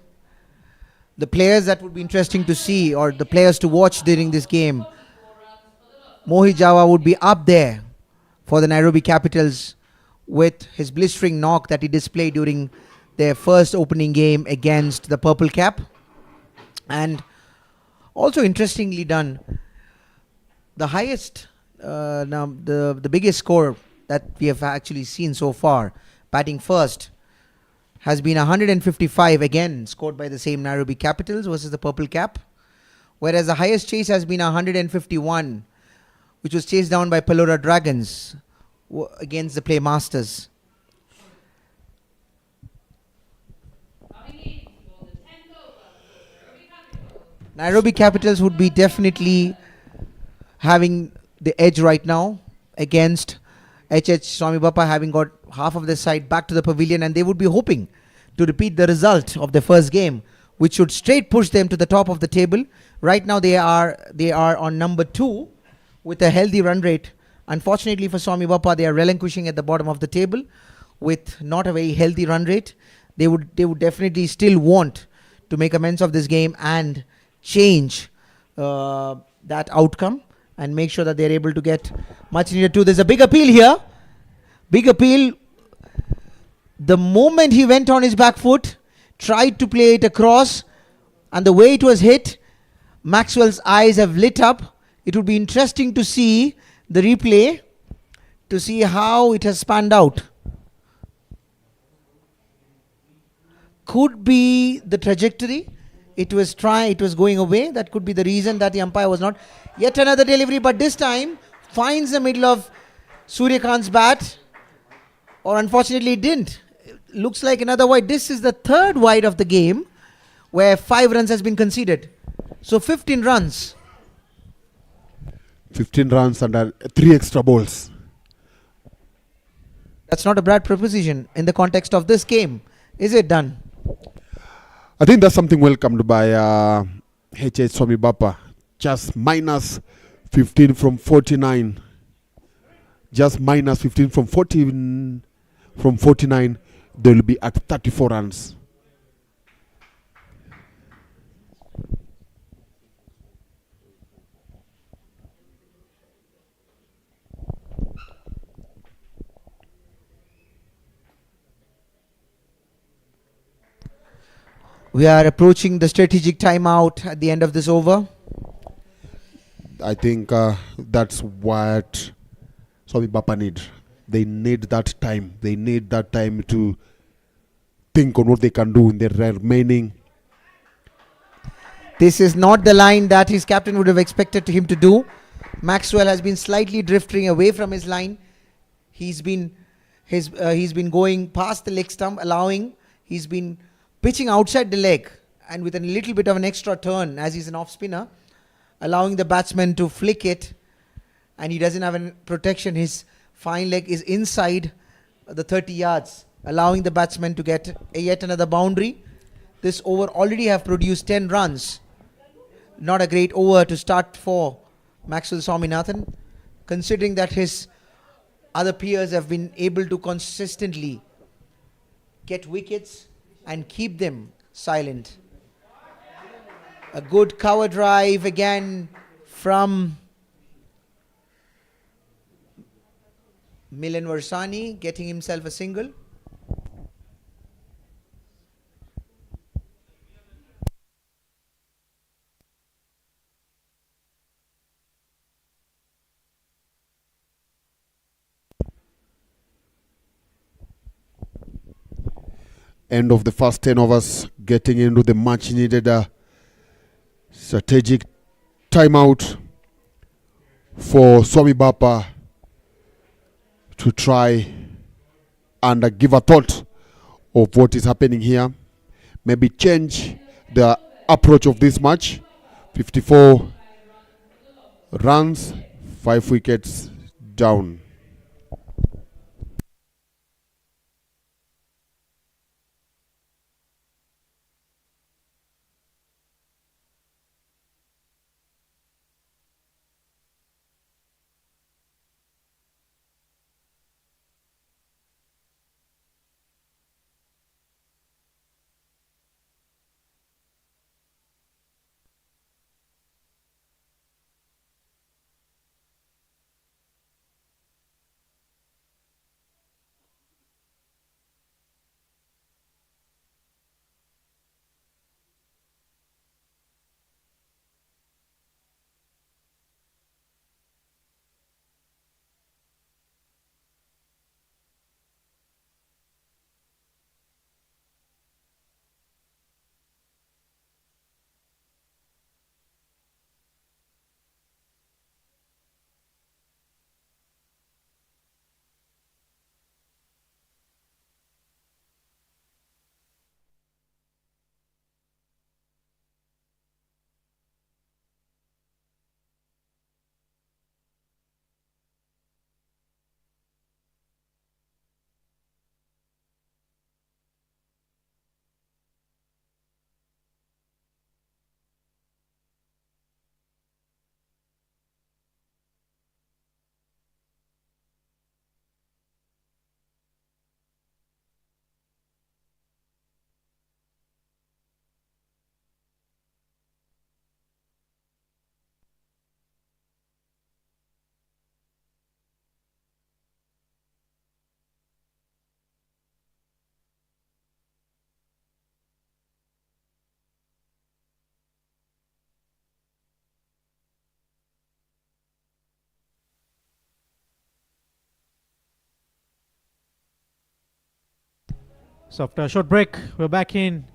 the players that would be interesting to see, or the players to watch during this game, Mohit Jhawa would be up there for the Nairobi Capitals with his blistering knock that he displayed during their first opening game against the Purple Cap. And also interestingly done, the highest, the biggest score that we have actually seen so far, batting first, has been 155, again scored by the same Nairobi Capitals versus the Purple Cap, whereas the highest chase has been 151, which was chased down by Pelora Dragons against the Playmasters. Nairobi Capitals would be definitely having the edge right now against Swami Bapa, having got half of the side back to the pavilion, and they would be hoping to repeat the result of the first game, which should straight push them to the top of the table. Right now they are on number 2 with a healthy run rate. Unfortunately for Swami Bapa, they are relinquishing at the bottom of the table with not a very healthy run rate. They would definitely still want to make amends of this game and change that outcome and make sure that they're able to get much needed too. There's a big appeal here. Big appeal. The moment he went on his back foot, tried to play it across, and the way it was hit, Maxwell's eyes have lit up. It would be interesting to see the replay to see how it has panned out. Could be the trajectory. It was going away. That could be the reason that the umpire was not. Yet another delivery, but this time finds the middle of Suryakant's bat, or unfortunately it didn't. It looks like another wide. This is the third wide of the game where 5 runs has been conceded. So 15 runs. 15 runs and 3 extra balls. That's not a bad proposition in the context of this game. Is it done? I think that's something welcomed by H.H. Swami Bapa. Just minus 15 from 49. Just minus 15 from 14 from 49. They will be at 34 runs. We are approaching the strategic timeout at the end of this over. I think that's what Swami Bapa need. They need that time. They need that time to think on what they can do in the remaining. This is not the line that his captain would have expected him to do. Maxwell has been slightly drifting away from his line. He's been going past the leg stump, he's been pitching outside the leg and with a little bit of an extra turn as he's an off spinner, allowing the batsman to flick it, and he doesn't have any protection. His fine leg is inside the 30 yards, allowing the batsman to get yet another boundary. This over already have produced 10 runs. Not a great over to start for Maxwell Swaminathan, considering that his other peers have been able to consistently get wickets and keep them silent. A good cover drive again from Milan Varsani, getting himself a single. End of the first 10 overs, getting into the much needed strategic timeout for Swami Bapa to try and give a thought of what is happening here. Maybe change the approach of this match. 54 runs, 5 wickets down. So after a short break, we're back in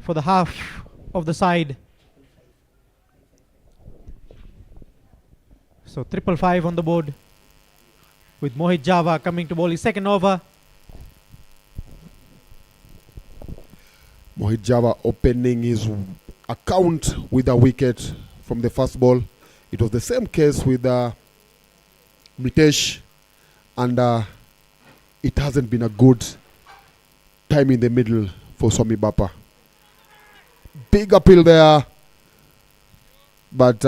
for the half of the side. So 555 on the board, with Mohit Jhawa coming to bowl his second over. Mohit Jhawa opening his account with a wicket from the first ball. It was the same case with Mitesh, and it hasn't been a good time in the middle for Swami Bapa. Big appeal there, but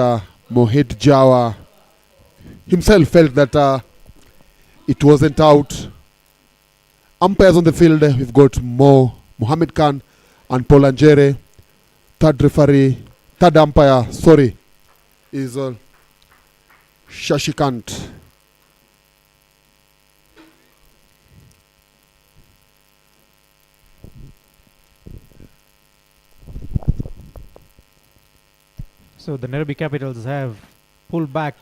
Mohit Jhawa himself felt that it wasn't out. Umpires on the field, we've got Mohammed Khan and Paul Anjere. Third umpire, is Shashikant. So the Nairobi Capitals have pulled back.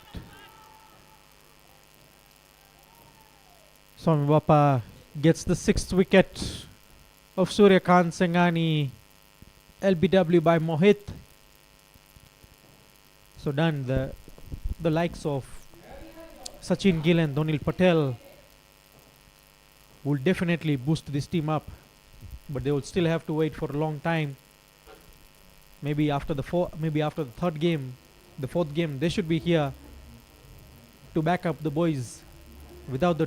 Swami Bapa gets the 6th wicket of Suryakant Sengani, LBW by Mohit. So done. The likes of Sachin Gill and Donil Patel will definitely boost this team up, but they will still have to wait for a long time. Maybe after the third game, the fourth game, they should be here to back up the boys. Without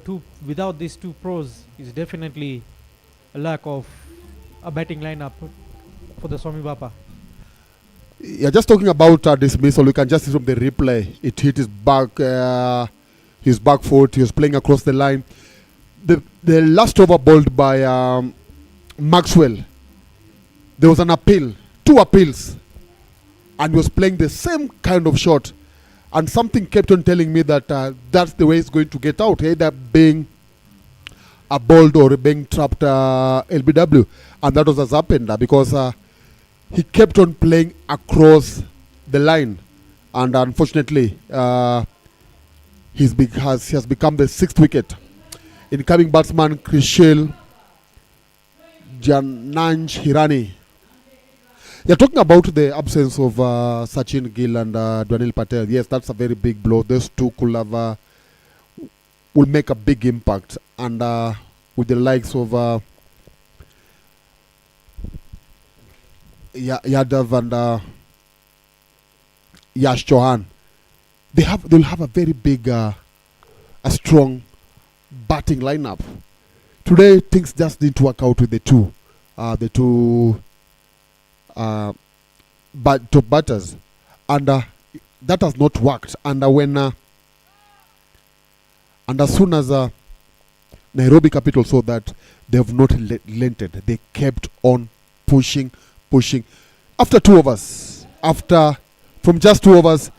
these two pros, is definitely a lack of a batting lineup for the Swami Bapa. Yeah, just talking about dismissal, we can just see from the replay. It hit his back foot. He was playing across the line. The last over bowled by Maxwell, there was an appeal, 2 appeals, and he was playing the same kind of shot. And something kept on telling me that that's the way it's going to get out, either being a bowled or being trapped LBW. And that was what happened because he kept on playing across the line. And unfortunately, he has become the 6th wicket. Incoming batsman Krishil Jananj Hirani. You're talking about the absence of Sachin Gill and Dwanil Patel. Yes, that's a very big blow. Those two could have will make a big impact, and with the likes of Yadav and Yash Chauhan, they'll have a very big, a strong batting lineup. Today things just didn't work out with the two top batters, and that has not worked. And and as soon as Nairobi Capital saw that, they have not relented. They kept on pushing. After 2 overs, from just 2 overs,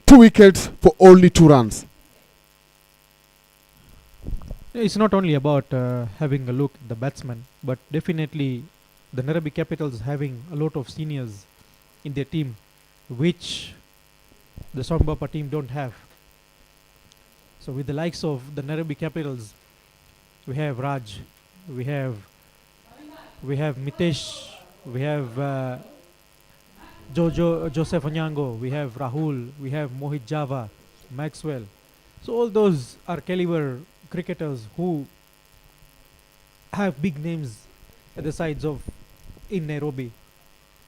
2 wickets for only 2 runs. It's not only about having a look at the batsman, but definitely the Nairobi Capitals having a lot of seniors in their team, which the Swami Bapa team don't have. So with the likes of the Nairobi Capitals, we have Raj, we have Mitesh, we have Joseph Onyango, we have Rahul, we have Mohit Jhawa, Maxwell. So all those are caliber cricketers who have big names at the sides of in Nairobi.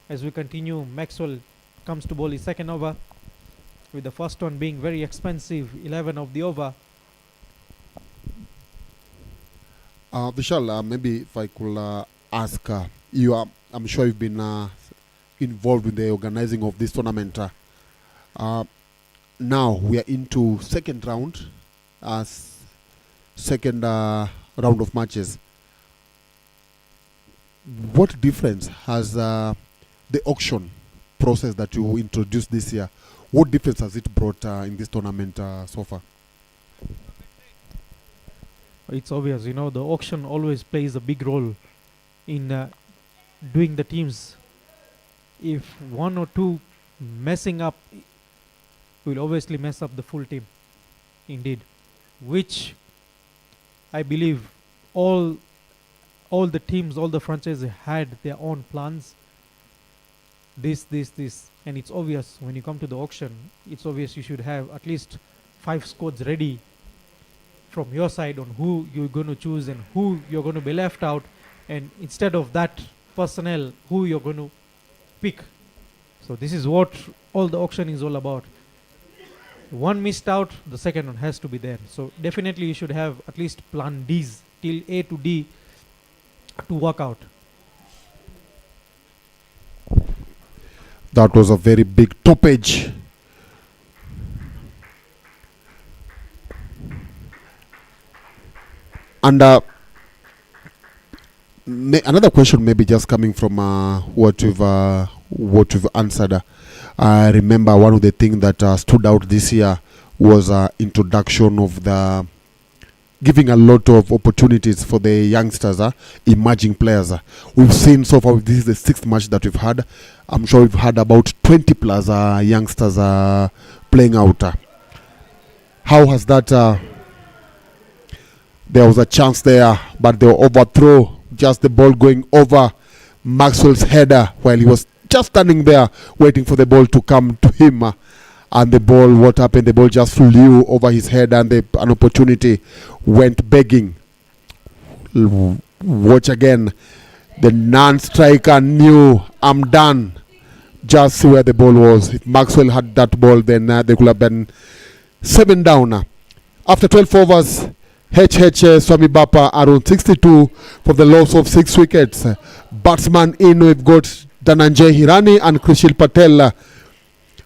As we continue, Maxwell comes to bowl his second over, with the first one being very expensive, 11 of the over. Vishal, maybe if I could ask you, I'm sure you've been involved in the organizing of this tournament. Now we are into second round of matches. What difference has the auction process that you introduced this year, what difference has it brought in this tournament so far? It's obvious, the auction always plays a big role in doing the teams. If 1 or 2 messing up, will obviously mess up the full team. Indeed, which I believe all the teams, all the franchises had their own plans. This, and it's obvious when you come to the auction. It's obvious you should have at least 5 squads ready from your side on who you're going to choose and who you're going to be left out, and instead of that personnel, who you're going to pick. So this is what all the auction is all about. One missed out, the second one has to be there. So definitely you should have at least plan Ds till A to D to work out. That was a very big toppage. And another question maybe just coming from what we've answered. I remember one of the things that stood out this year was introduction of the giving a lot of opportunities for the youngsters, emerging players. We've seen so far, this is the 6th match that we've had. I'm sure we've had about 20 plus youngsters playing out. How has that... there was a chance there, but they overthrow, just the ball going over Maxwell's header while he was just standing there waiting for the ball to come to him. And the ball, what happened? The ball just flew over his head, and an opportunity went begging. Watch again. The non-striker knew, I'm done. Just see where the ball was. If Maxwell had that ball, then they could have been 7 down. After 12 overs, Swami Bapa are on 62 for the loss of 6 wickets. Batsman in, we've got Dhananjay Hirani and Krishil Patel.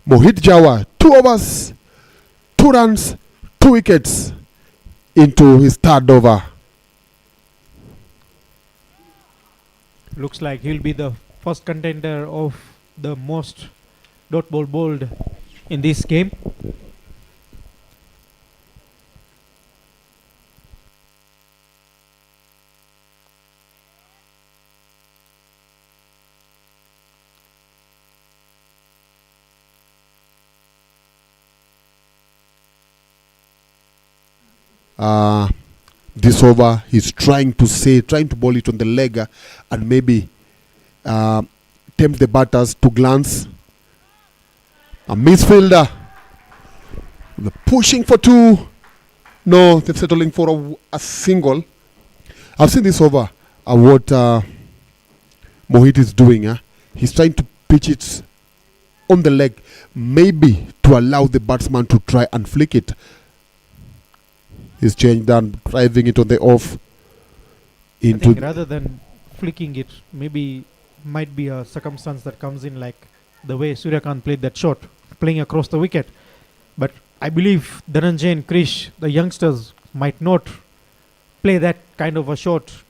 Mohit Jhawa, 2 overs, 2 runs, 2 wickets into his 3rd over. Looks like he'll be the first contender of the most dot ball bowled in this game. This over, he's trying to bowl it on the leg and maybe tempt the batters to glance. A misfielder. They're pushing for two. No, they're settling for a single. I've seen this over what Mohit is doing. He's trying to pitch it on the leg, maybe to allow the batsman to try and flick it. He's changed and driving it on the off. I think rather than flicking it, maybe might be a circumstance that comes in, like the way Suryakant played that shot, playing across the wicket. But I believe Dhananjay and Krish, the youngsters, might not play that kind of a shot.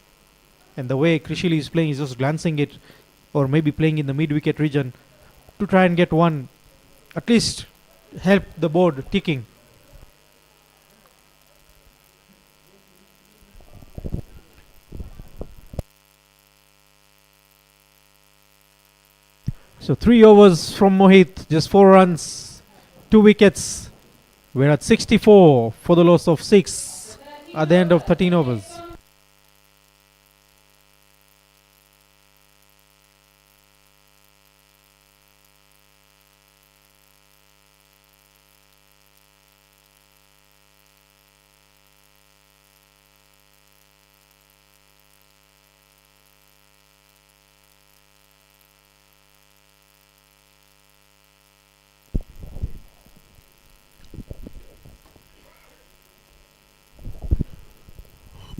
And the way Krishil is playing is just glancing it, or maybe playing in the mid-wicket region to try and get one, at least help the board ticking. So 3 overs from Mohit, just 4 runs, 2 wickets. We're at 64 for the loss of 6 at the end of 13 overs.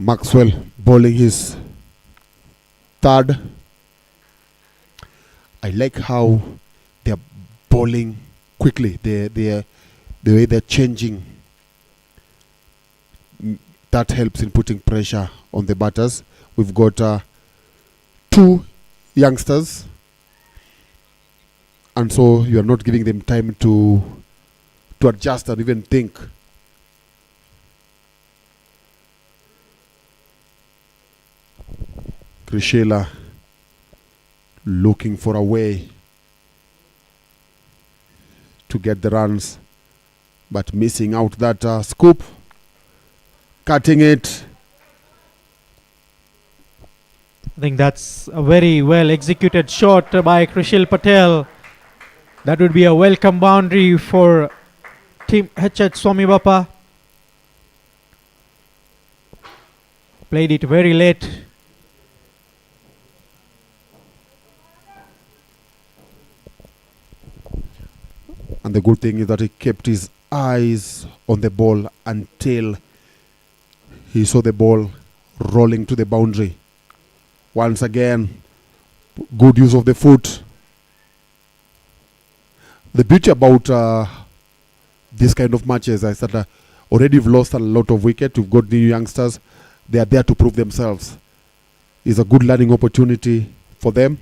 Maxwell bowling his third. I like how they're bowling quickly. The way they're changing, that helps in putting pressure on the batters. We've got 2 youngsters, and so you are not giving them time to adjust and even think. Krishila looking for a way to get the runs, but missing out that scoop, cutting it. I think that's a very well executed shot by Krishil Patel. That would be a welcome boundary for Team HH Swami Bapa. Played it very late. And the good thing is that he kept his eyes on the ball until he saw the ball rolling to the boundary. Once again, good use of the foot. The beauty about this kind of matches is that already we've lost a lot of wicket. We've got new youngsters. They are there to prove themselves. It's a good learning opportunity for them.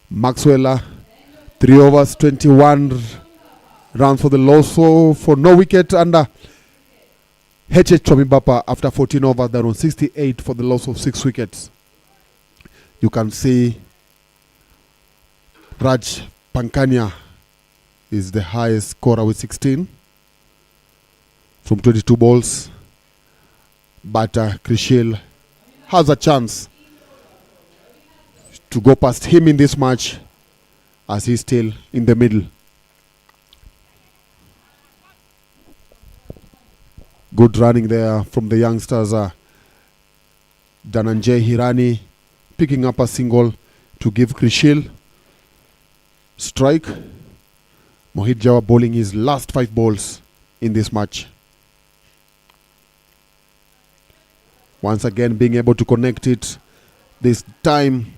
Maxwell, 3 overs, 21 runs for the loss, so for no wicket. And HH Swami Bapa, after 14 overs, they're on 68 for the loss of 6 wickets. You can see Raj Pankania is the highest scorer with 16 from 22 balls. But Krishil has a chance to go past him in this match, as he's still in the middle. Good running there from the youngsters. Dhananjay Hirani picking up a single to give Krishil strike. Mohit Jhawa bowling his last 5 balls in this match. Once again being able to connect it. This time,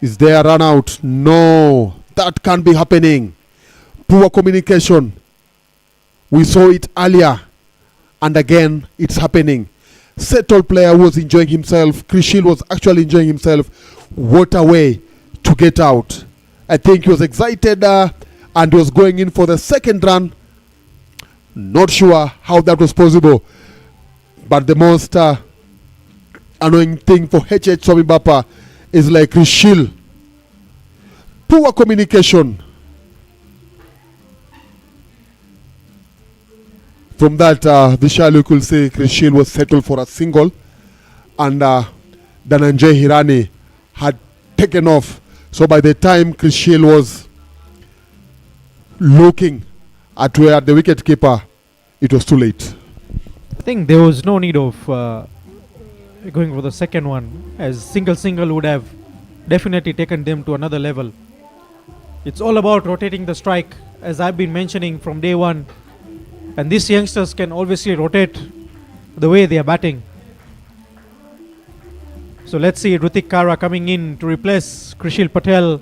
is there a run out? No, that can't be happening. Poor communication. We saw it earlier, and again it's happening. Settled player was enjoying himself. Krishil was actually enjoying himself. What a way to get out. I think he was excited and was going in for the second run. Not sure how that was possible. But the most annoying thing for HH Swami Bapa is like Krishil. Poor communication. From that, Vishal, you could say Krishil was settled for a single, and Dhananjay Hirani had taken off So by the time Krishil was looking at where the wicket keeper, it was too late. I think there was no need of going for the second one, as single would have definitely taken them to another level. It's all about rotating the strike, as I've been mentioning from day one. And these youngsters can obviously rotate the way they are batting. So let's see Rutik Kara coming in to replace Krishil Patel.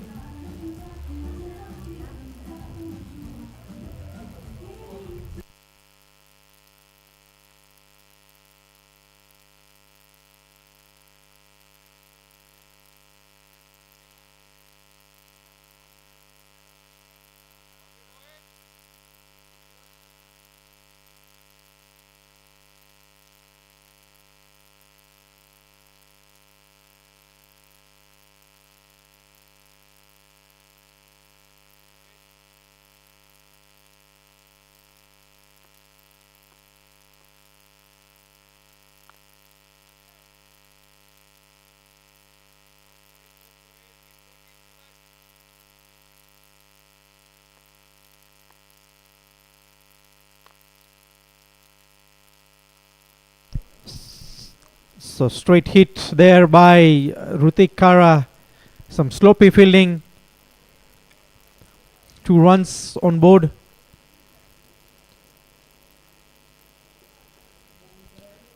So straight hit there by Rutik Kara. Some sloppy fielding. 2 runs on board.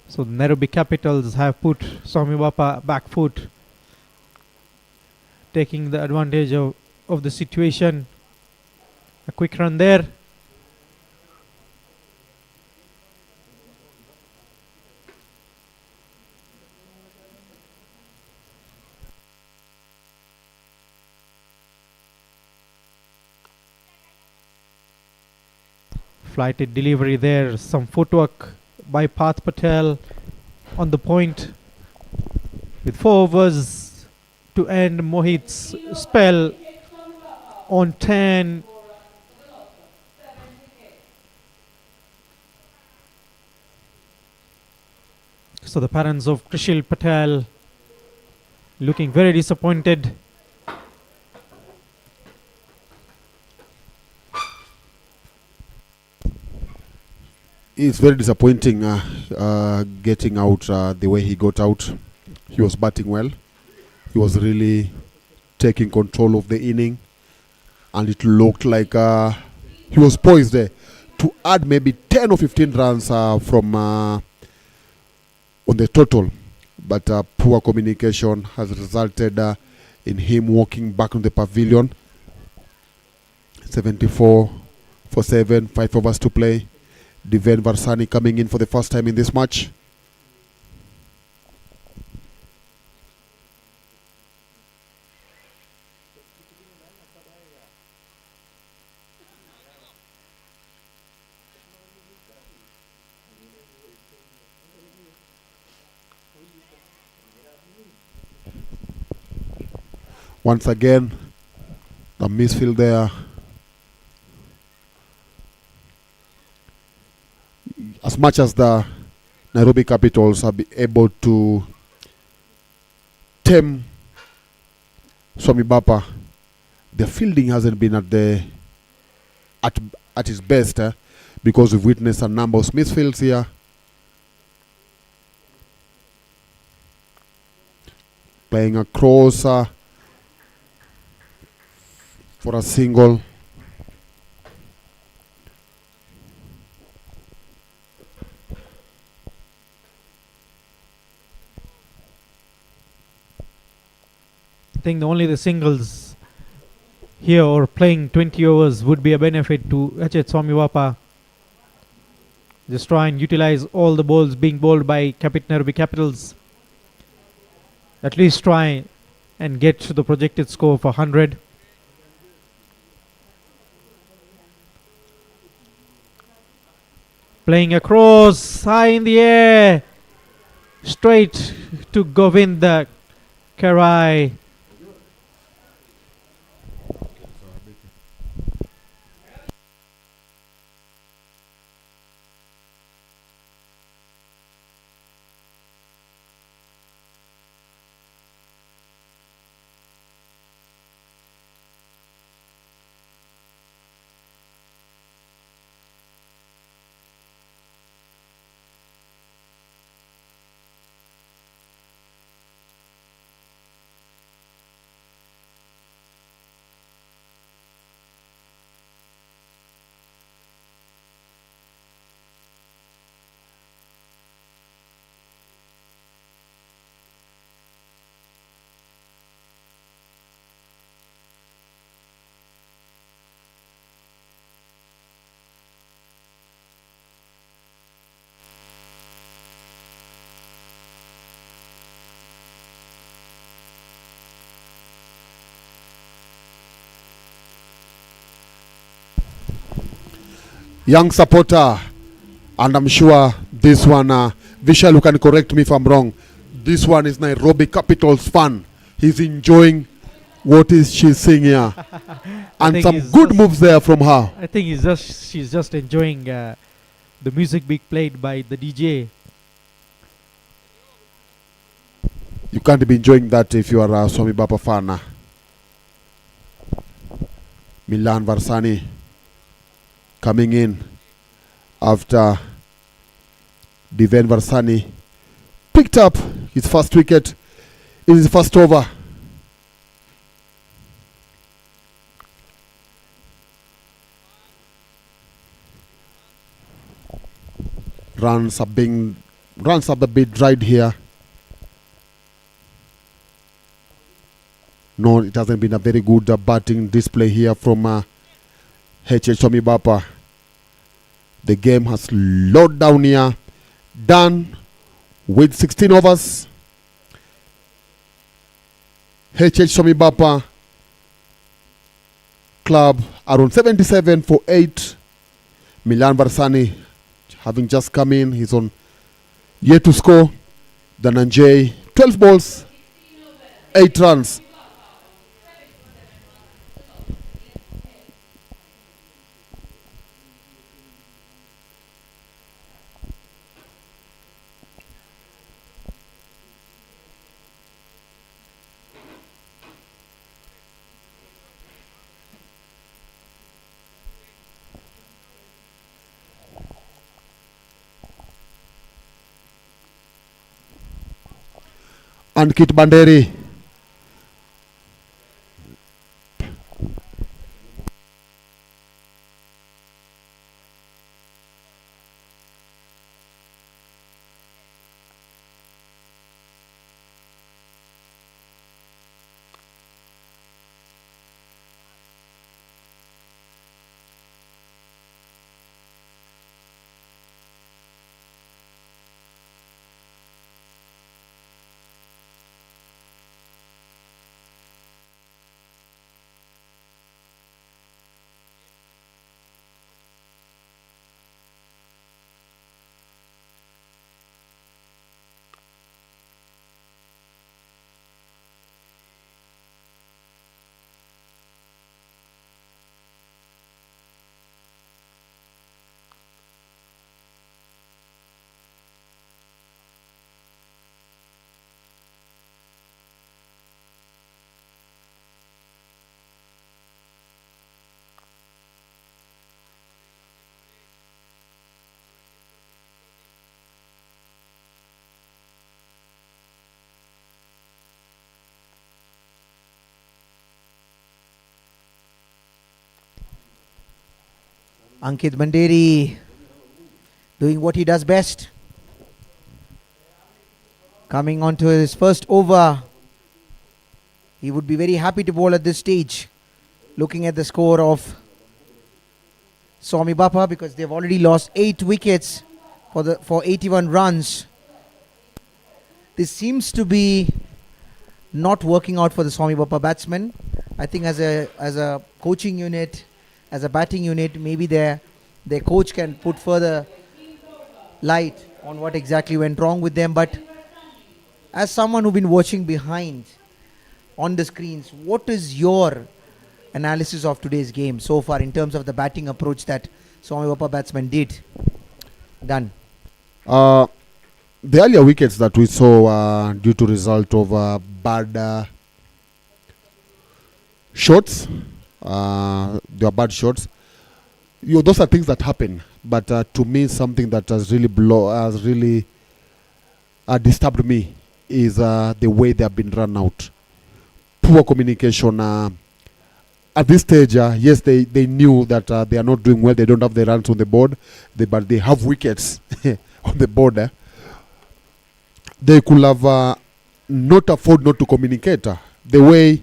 So the Nairobi Capitals have put Swami Bapa back foot, taking the advantage of the situation. A quick run there. Flighted delivery there. Some footwork by Path Patel on the point. With 4 overs to end Mohit's spell on 10. So the parents of Krishil Patel looking very disappointed. It's very disappointing getting out the way he got out. He was batting well. He was really taking control of the inning, and it looked like he was poised there to add maybe 10 or 15 runs from on the total. But poor communication has resulted in him walking back on the pavilion. 74 for 7, 5 overs to play. Diven Varsani coming in for the first time in this match. Once again, the misfield there. As much as the Nairobi Capitals have been able to tame Swami Bapa, the fielding hasn't been at its best, because we've witnessed a number of misfields here. Playing across for a single. I think only the singles here or playing 20 overs would be a benefit to H.H. Swami Bapa. Just try and utilize all the balls being bowled by Nairobi Capitals. At least try and get to the projected score of 100. Playing across, high in the air, straight to Govinda Karai. young supporter, and I'm sure this one, Vishal, you can correct me if I'm wrong. This one is Nairobi Capitals fan. He's enjoying what is she seeing here, and think some he's good just- moves there from her. I think she's just enjoying the music being played by the DJ. You can't be enjoying that if you are a Swami Bapa fan. Milan Varsani coming in after Diven Varsani picked up his first wicket in his first over. Runs are a bit dried here. No, it hasn't been a very good batting display here from HH Swami Bapa. The game has slowed down here. Done with 16 overs. HH Swami Bapa club around 77 for 8. Milan Varsani having just come in. He's on yet to score. Dhananjay 12 balls, 8 runs. And Kit Banderi. Ankit Banderi doing what he does best. Coming on to his first over. He would be very happy to bowl at this stage. Looking at the score of Swami Bapa, because they've already lost 8 wickets for 81 runs. This seems to be not working out for the Swami Bapa batsmen. I think as a coaching unit, as a batting unit, maybe their coach can put further light on what exactly went wrong with them. But as someone who's been watching behind on the screens, what is your analysis of today's game so far in terms of the batting approach that Swami Bapa batsmen done? The earlier wickets that we saw due to result of bad shots, they are bad shots. Those are things that happen. But to me, something that has really disturbed me is the way they have been run out. Poor communication. At this stage, yes, they knew that they are not doing well. They don't have the runs on the board, but they have wickets on the board. They could have not afford not to communicate. The way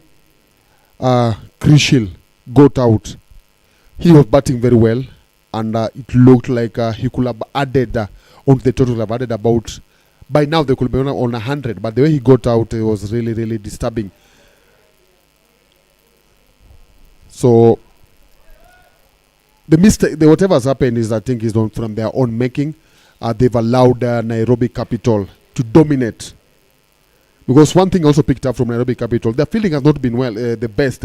Krishil got out, he was batting very well, and it looked like he could have added on the total, have added about, by now they could be on 100, but the way he got out, it was really, really disturbing. So the mistake, whatever's happened is, I think, is from their own making. They've allowed Nairobi Capital to dominate. Because one thing I also picked up from Nairobi Capital, their fielding has not been the best.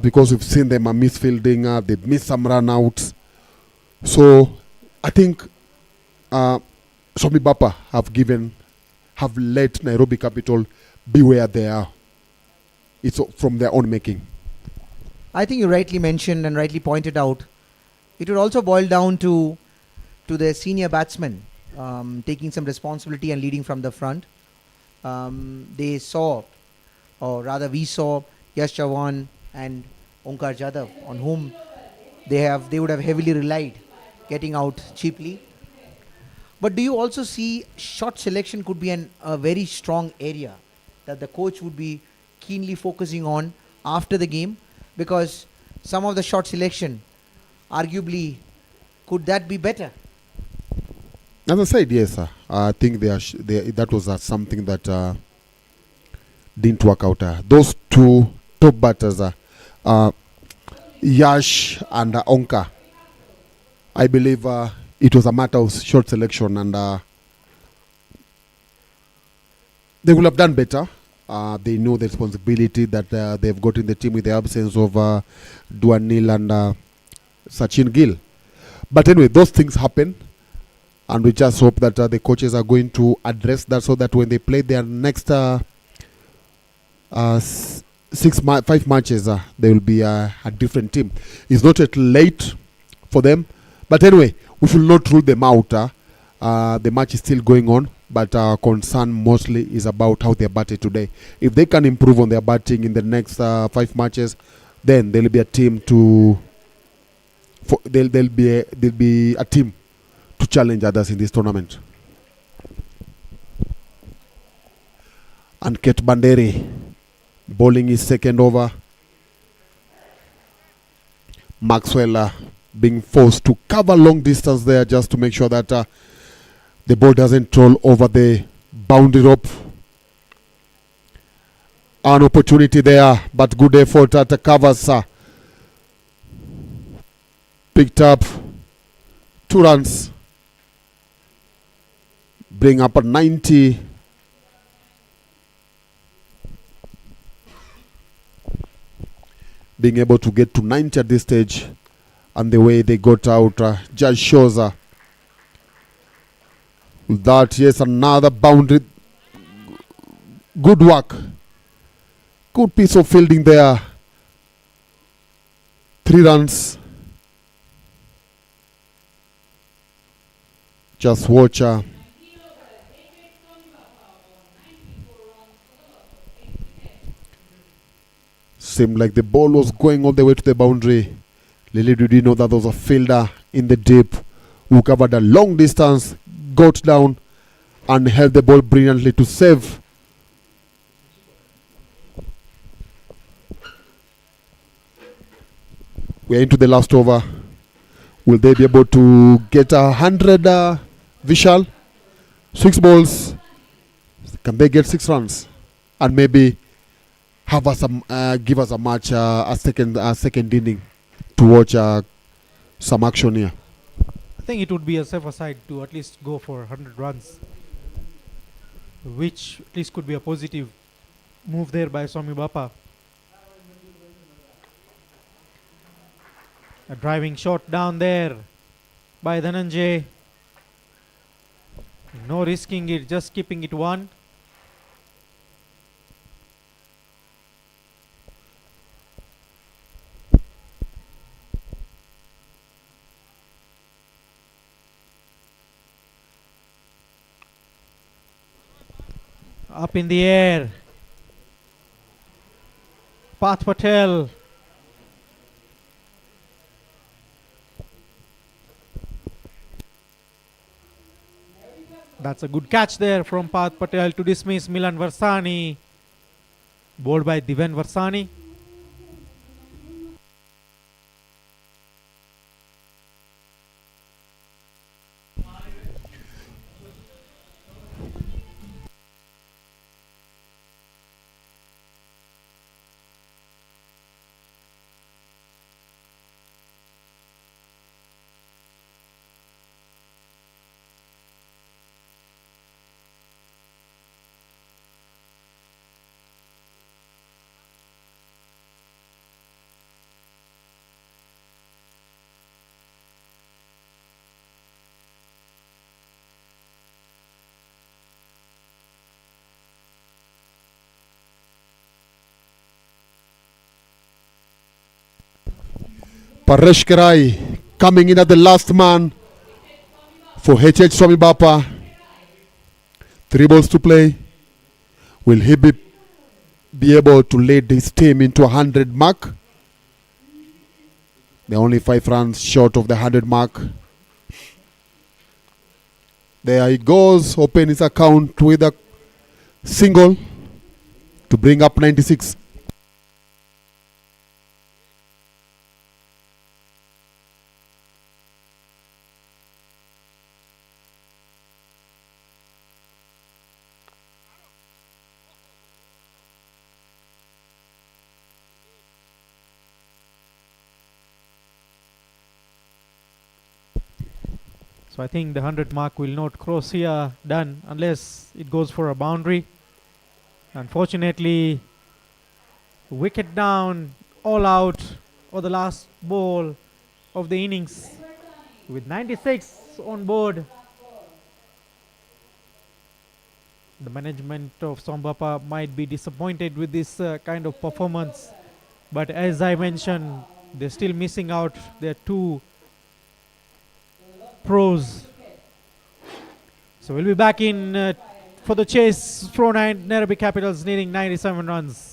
Because we've seen them misfielding, they've missed some run-outs. So I think Swami Bapa have let Nairobi Capital be where they are. It's from their own making. I think you rightly mentioned and rightly pointed out, it would also boil down to the senior batsmen taking some responsibility and leading from the front. They saw, or rather we saw, Yash Chavan and Onkar Jadhav, on whom they would have heavily relied, getting out cheaply. But do you also see shot selection could be a very strong area that the coach would be keenly focusing on after the game? Because some of the shot selection, arguably, could that be better? As I said, yes, sir. I think that was something that didn't work out. Those two top batters, Yash and Onka, I believe it was a matter of shot selection, and they would have done better. They know the responsibility that they've got in the team with the absence of Duanil and Sachin Gill. But anyway, those things happen, and we just hope that the coaches are going to address that, so that when they play their next 5 matches, they will be a different team. It's not yet late for them, but anyway, we should not rule them out. The match is still going on, but our concern mostly is about how they batted today. If they can improve on their batting in the next 5 matches, then there will be a team there'll be a team to challenge others in this tournament. And Ket Banderi bowling his second over. Maxwell being forced to cover long distance there, just to make sure that the ball doesn't roll over the boundary rope. An opportunity there, but good effort at the covers. Picked up 2 runs. Bring up a 90. Being able to get to 90 at this stage, and the way they got out just shows that, yes, another boundary. Good work. Good piece of fielding there. 3 runs. Just watch. Seemed like the ball was going all the way to the boundary. Little did you know that there was a fielder in the deep who covered a long distance, got down, and held the ball brilliantly to save. We're into the last over. Will they be able to get 100, Vishal? 6 balls. Can they get 6 runs? And maybe have us give us a match, a second inning to watch some action here. I think it would be a safer side to at least go for 100 runs, which at least could be a positive move there by Swami Bapa. A driving shot down there by Dhananjay. No risking it, just keeping it 1. Up in the air. Path Patel. That's a good catch there from Path Patel to dismiss Milan Varsani. Bowled by Diven Varsani. Paresh Karai coming in at the last man for Swami Bapa. 3 balls to play. Will he be able to lead his team into 100 mark? They're only 5 runs short of the 100 mark. There he goes, open his account with a single to bring up 96. So I think the 100 mark will not cross here, done, unless it goes for a boundary. Unfortunately, wicket down, all out for the last ball of the innings with 96 on board. The management of Swami Bapa might be disappointed with this kind of performance, but as I mentioned, they're still missing out their 2 pros. So we'll be back in for the chase. Pro 9 Nairobi Capitals needing 97 runs.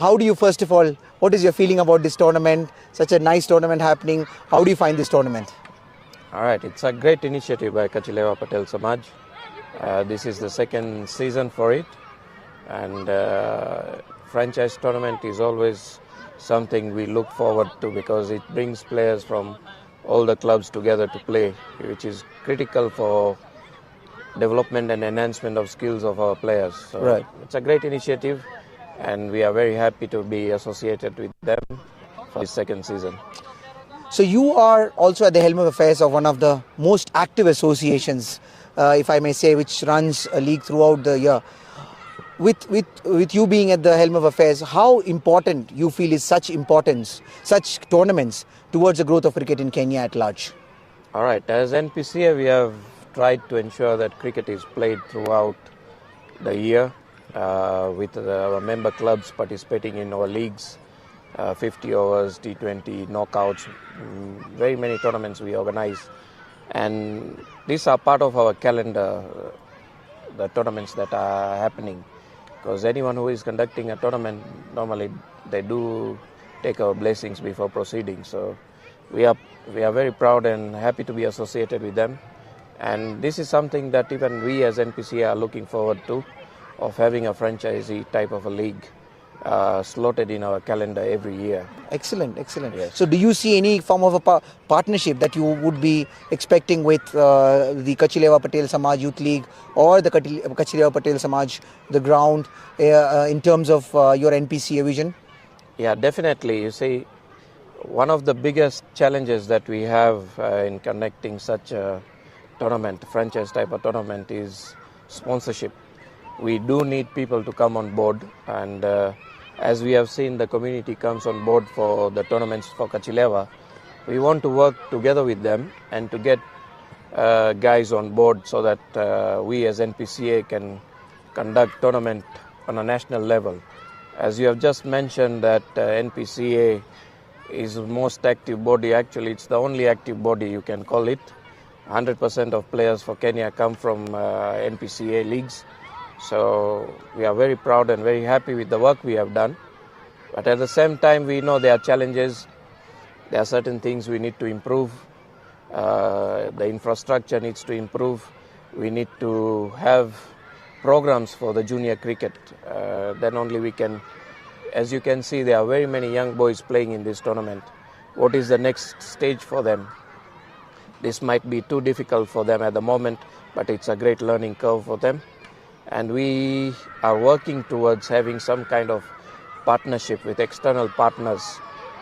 How do you, first of all, what is your feeling about this tournament? Such a nice tournament happening. How do you find this tournament? All right, it's a great initiative by Kachilewa Patel Samaj. This is the second season for it, and franchise tournament is always something we look forward to because it brings players from all the clubs together to play, which is critical for development and enhancement of skills of our players. So Right. It's a great initiative, and we are very happy to be associated with them for the second season. So you are also at the helm of affairs of one of the most active associations, if I may say, which runs a league throughout the year. With you being at the helm of affairs, how important you feel is such tournaments towards the growth of cricket in Kenya at large? All right, as NPCA, we have tried to ensure that cricket is played throughout the year with our member clubs participating in our leagues, 50 overs, T20, knockouts, very many tournaments we organize. And these are part of our calendar, the tournaments that are happening. Because anyone who is conducting a tournament, normally they do take our blessings before proceeding. So we are very proud and happy to be associated with them. And this is something that even we as NPCA are looking forward to, of having a franchisee type of a league slotted in our calendar every year. Excellent. Yes. So do you see any form of a partnership that you would be expecting with the Kachilewa Patel Samaj Youth League or the Kachilewa Patel Samaj, the ground, in terms of your NPCA vision? Yeah, definitely. You see, one of the biggest challenges that we have in conducting such a tournament, franchise type of tournament, is sponsorship. We do need people to come on board, and as we have seen the community comes on board for the tournaments for Kachilewa, we want to work together with them and to get guys on board so that we as NPCA can conduct tournament on a national level. As you have just mentioned that NPCA is the most active body, actually it's the only active body you can call it. 100% of players for Kenya come from NPCA leagues. So we are very proud and very happy with the work we have done. But at the same time, we know there are challenges. There are certain things we need to improve. The infrastructure needs to improve. We need to have programs for the junior cricket. Then only we can, as you can see, there are very many young boys playing in this tournament. What is the next stage for them? This might be too difficult for them at the moment, but it's a great learning curve for them. And we are working towards having some kind of partnership with external partners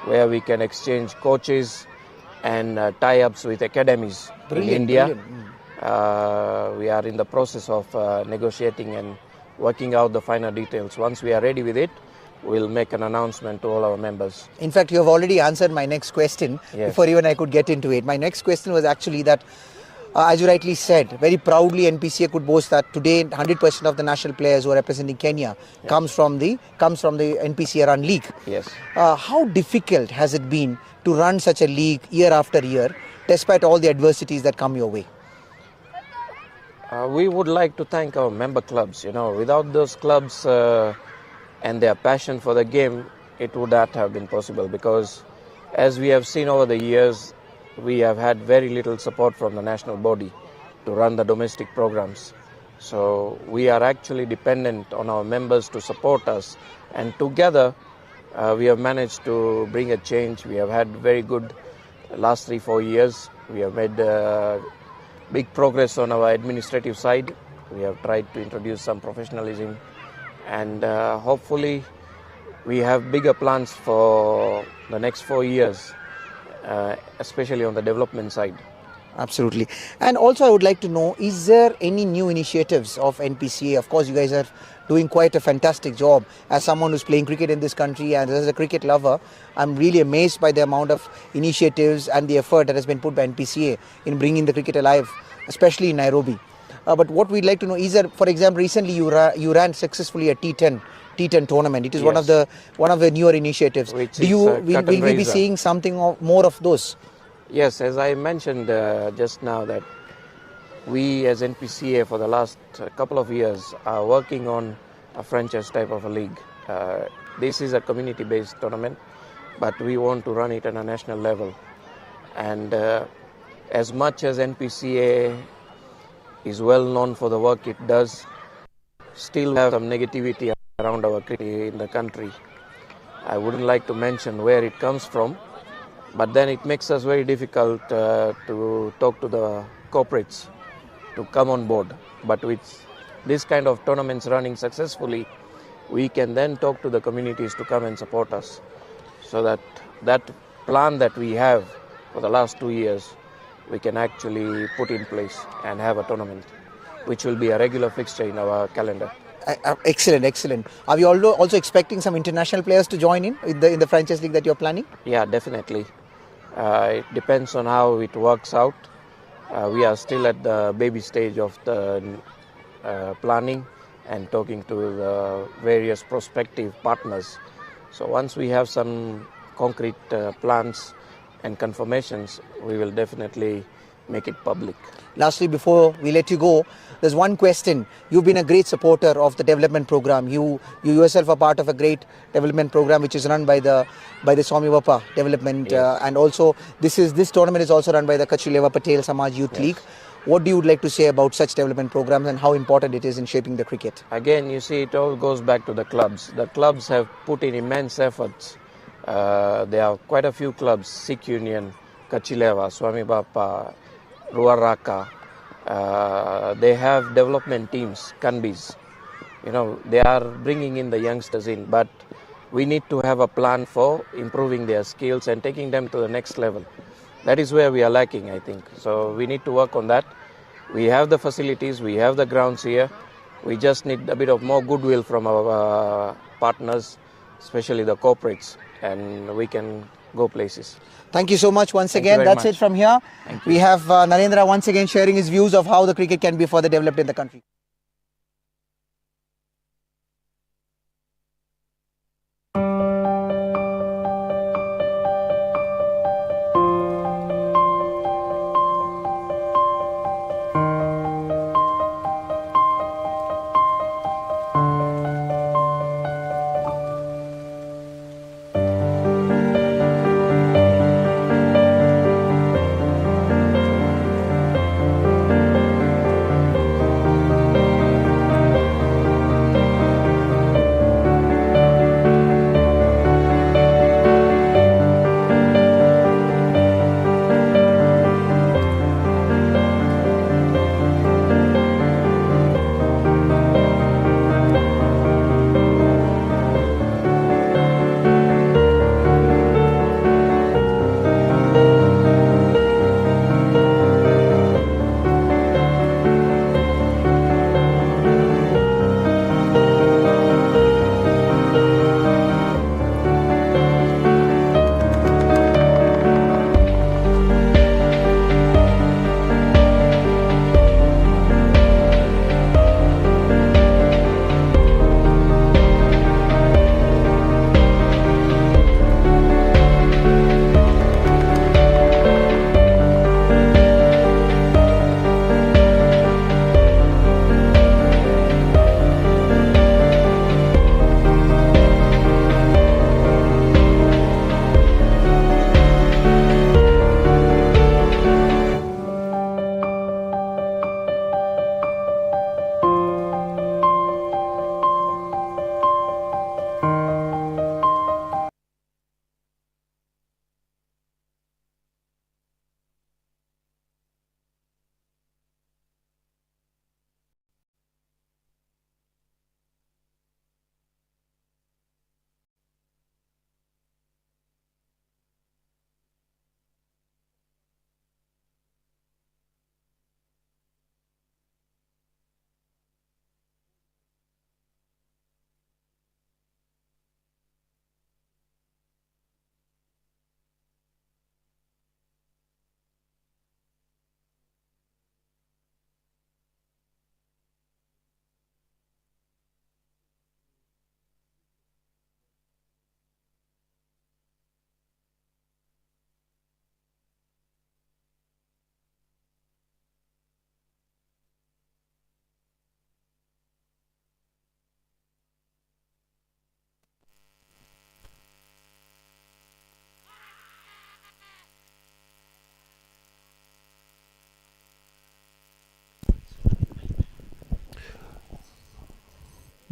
where we can exchange coaches and tie-ups with academies in India. We are in the process of negotiating and working out the final details. Once we are ready with it, we'll make an announcement to all our members. In fact, you have already answered my next question before even I could get into it. My next question was actually that, as you rightly said, very proudly NPCA could boast that today 100% of the national players who are representing Kenya comes from the NPCA run league. Yes. How difficult has it been to run such a league year after year, despite all the adversities that come your way? We would like to thank our member clubs. Without those clubs and their passion for the game, it would not have been possible, because as we have seen over the years, we have had very little support from the national body to run the domestic programs. So we are actually dependent on our members to support us, and together we have managed to bring a change. We have had very good last 3-4 years. We have made big progress on our administrative side. We have tried to introduce some professionalism, and hopefully we have bigger plans for the next 4 years, especially on the development side. Absolutely. And also I would like to know, is there any new initiatives of NPCA? Of course, you guys are doing quite a fantastic job. As someone who's playing cricket in this country and as a cricket lover, I'm really amazed by the amount of initiatives and the effort that has been put by NPCA in bringing the cricket alive, especially in Nairobi. But what we'd like to know is that, for example, recently you ran successfully a T10 tournament. It is one of the newer initiatives. Will we be seeing something more of those? Yes, as I mentioned just now, that we as NPCA for the last couple of years are working on a franchise type of a league. This is a community-based tournament, but we want to run it on a national level. And as much as NPCA is well known for the work it does, still have some negativity around our cricket in the country. I wouldn't like to mention where it comes from, but then it makes us very difficult to talk to the corporates to come on board. But with this kind of tournaments running successfully, we can then talk to the communities to come and support us, so that that plan that we have for the last 2 years, we can actually put in place and have a tournament, which will be a regular fixture in our calendar. Excellent, excellent. Are we also expecting some international players to join in the franchise league that you're planning? Yeah, definitely. It depends on how it works out. We are still at the baby stage of the planning and talking to the various prospective partners. So once we have some concrete plans and confirmations, we will definitely make it public. Lastly, before we let you go, there's one question. You've been a great supporter of the development program. You yourself are part of a great development program which is run by the Swami Bapa development, Yes. and also this tournament is also run by the Kachileva Patel Samaj Youth League. What do you like to say about such development programs and how important it is in shaping the cricket? Again, you see, it all goes back to the clubs. The clubs have put in immense efforts. There are quite a few clubs: Sikh Union, Kachileva, Swami Bapa, Ruaraka. They have development teams, Kanbis. They are bringing in the youngsters in, but we need to have a plan for improving their skills and taking them to the next level. That is where we are lacking, I think. So we need to work on that. We have the facilities, we have the grounds here. We just need a bit of more goodwill from our partners, especially the corporates, and we can go places. Thank you so much once Thank you again. very That's much. it from here. Thank you. We have Narendra once again sharing his views of how the cricket can be further developed in the country.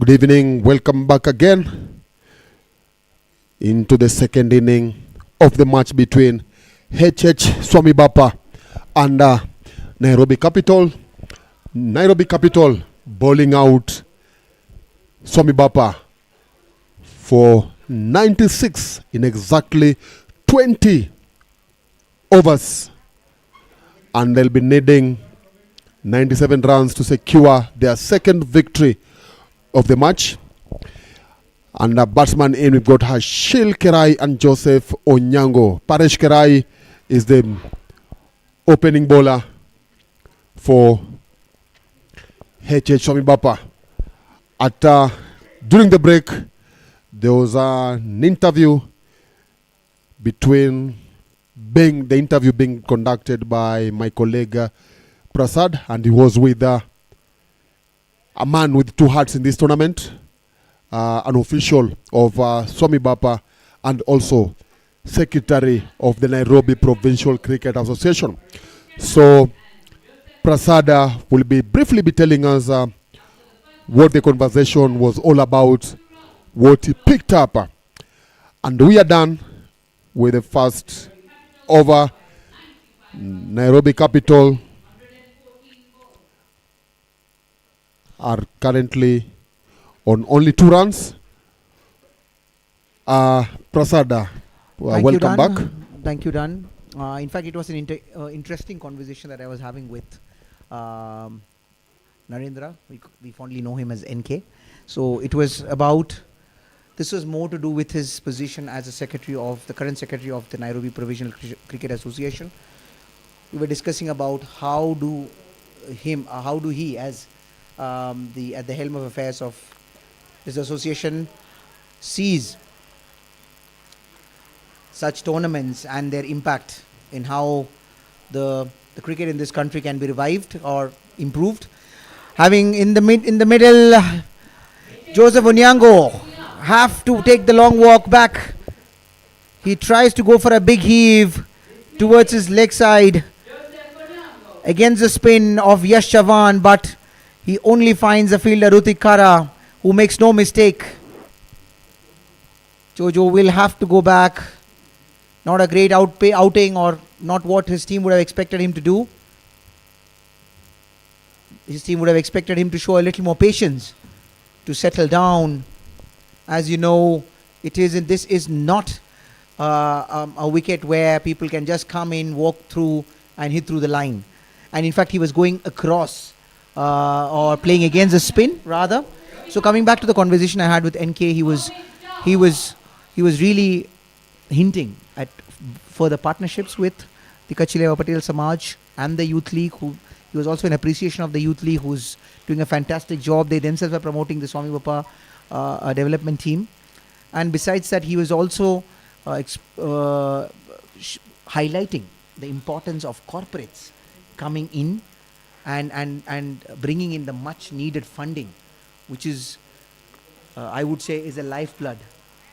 Good evening. Welcome back again into the second inning of the match between Swami Bapa and Nairobi Capital. Nairobi Capital bowling out Swami Bapa for 96 in exactly 20 overs, and they'll be needing 97 runs to secure their second victory of the match. And the batsman in, we've got Hashil Kerai and Joseph Onyango. Paresh Kerai is the opening bowler for Swami Bapa. During the break, there was an interview being conducted by my colleague Prasad, and he was with a man with two hearts in this tournament, an official of Swami Bapa and also secretary of the Nairobi Provincial Cricket Association. So Prasad will briefly be telling us what the conversation was all about, what he picked up, and we are done with the first over. Nairobi Capital are currently on only 2 runs. Prasad, welcome back. Thank you, Dan. In fact, it was an interesting conversation that I was having with Narendra. We fondly know him as NK. So it was about, this was more to do with his position as a current secretary of the Nairobi Provincial Cricket Association. We were discussing about how do he as at the helm of affairs of this association sees such tournaments and their impact in how the cricket in this country can be revived or improved. Having in the middle, Joseph Onyango have to take the long walk back. He tries to go for a big heave towards his leg side against the spin of Yash Chavan, but he only finds the fielder Rutik Kara, who makes no mistake. Jojo will have to go back. Not a great outing, or not what his team would have expected him to do. His team would have expected him to show a little more patience, to settle down. As you know, this is not a wicket where people can just come in, walk through and hit through the line. And in fact, he was going across or playing against the spin rather. So coming back to the conversation I had with NK, he was really hinting at further partnerships with the Kachile Patel Samaj and the Youth League. He was also in appreciation of the Youth League, who's doing a fantastic job. They themselves are promoting the Swami Bapa development team. And besides that, he was also highlighting the importance of corporates coming in and bringing in the much needed funding, which is, I would say, is a lifeblood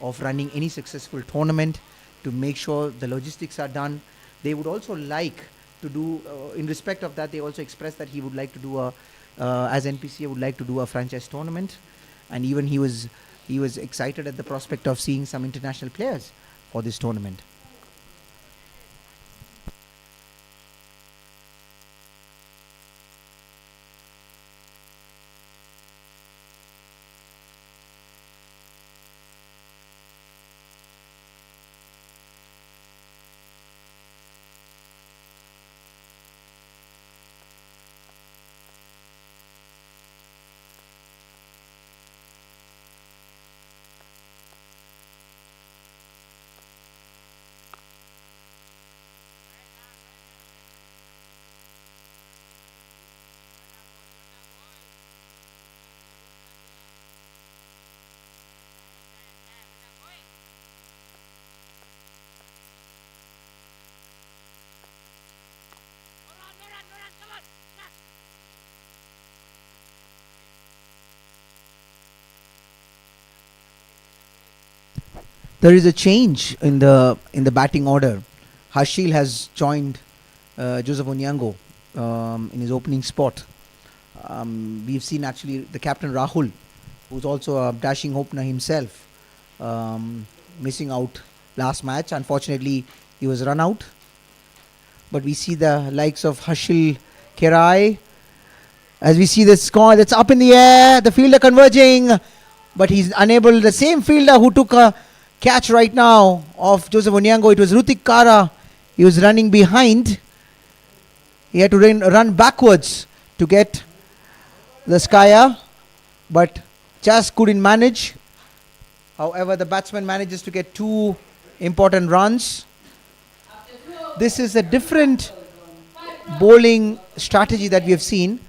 of running any successful tournament, to make sure the logistics are done. They would also like to do, in respect of that, they also expressed that he would like to do as NPCA would like to do a franchise tournament, and even he was excited at the prospect of seeing some international players for this tournament. There is a change in the batting order. Hashil has joined Joseph Onyango in his opening spot. We've seen actually the captain Rahul who's also a dashing opener himself, missing out last match. Unfortunately, he was run out. But we see the likes of Hashil Kerai. As we see the score, that's up in the air. The fielder converging, but he's unable. The same fielder who took a catch right now of Joseph Onyango, it was Rutik Kara. He was running behind. He had to run backwards to get the Skya, but just couldn't manage. However, the batsman manages to get 2 important runs. This is a different bowling strategy that we have seen,